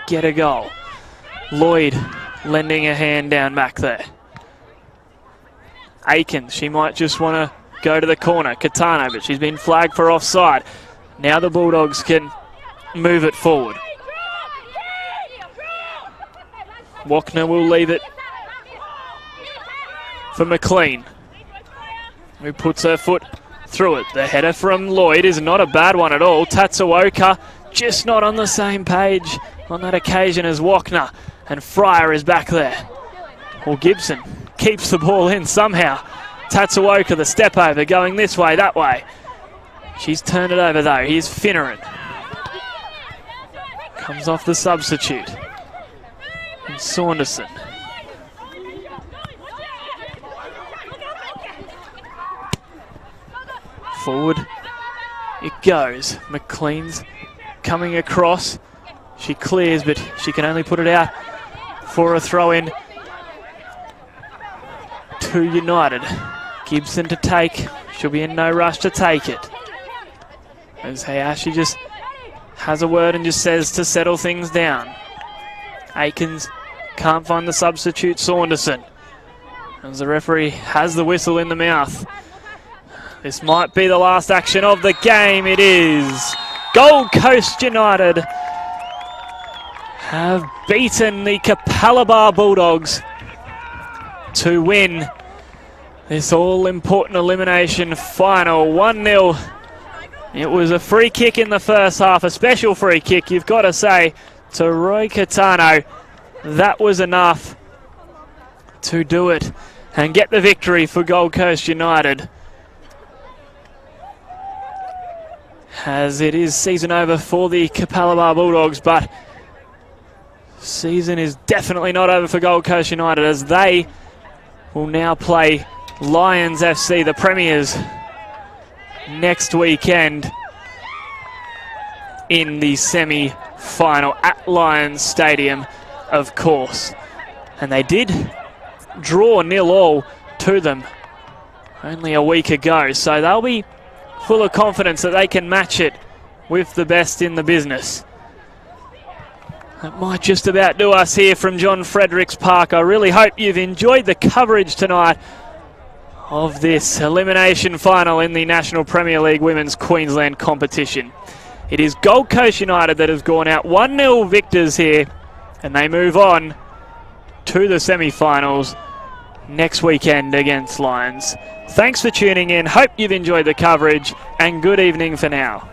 get a goal. Lloyd lending a hand down back there. Aikens, she might just want to go to the corner. Catano, but she's been flagged for offside. Now the Bulldogs can move it forward. Wachner will leave it for McLean, who puts her foot through it. The header from Lloyd is not a bad one at all. Tatsuoka just not on the same page on that occasion as Wachner, and Fryer is back there. Well, Gibson keeps the ball in somehow. Tatsuoka, the step over, going this way, that way. She's turned it over though. Here's Finneran. Comes off the substitute. And Saunderson. Forward it goes. McLean's coming across. She clears, but she can only put it out for a throw-in to United. Gibson to take. She'll be in no rush to take it. As Hayashi just has a word and just says to settle things down. Aikens can't find the substitute, Saunderson. As the referee has the whistle in the mouth. This might be the last action of the game. It is. Gold Coast United have beaten the Capalaba Bulldogs to win this all-important elimination final. 1-0. It was a free kick in the first half, a special free kick, you've got to say, to Roy Catano. That was enough to do it and get the victory for Gold Coast United. As it is season over for the Capalaba Bulldogs, but season is definitely not over for Gold Coast United, as they will now play Lions FC, the premiers, next weekend in the semi-final at Lions Stadium, of course. And they did draw 0-0 to them only a week ago, so they'll be full of confidence that they can match it with the best in the business. That might just about do us here from John Fredericks Park. I really hope you've enjoyed the coverage tonight of this elimination final in the National Premier League Women's Queensland competition. It is Gold Coast United that has gone out 1-0 victors here, and they move on to the semi-finals next weekend against Lions. Thanks for tuning in. Hope you've enjoyed the coverage, and good evening for now.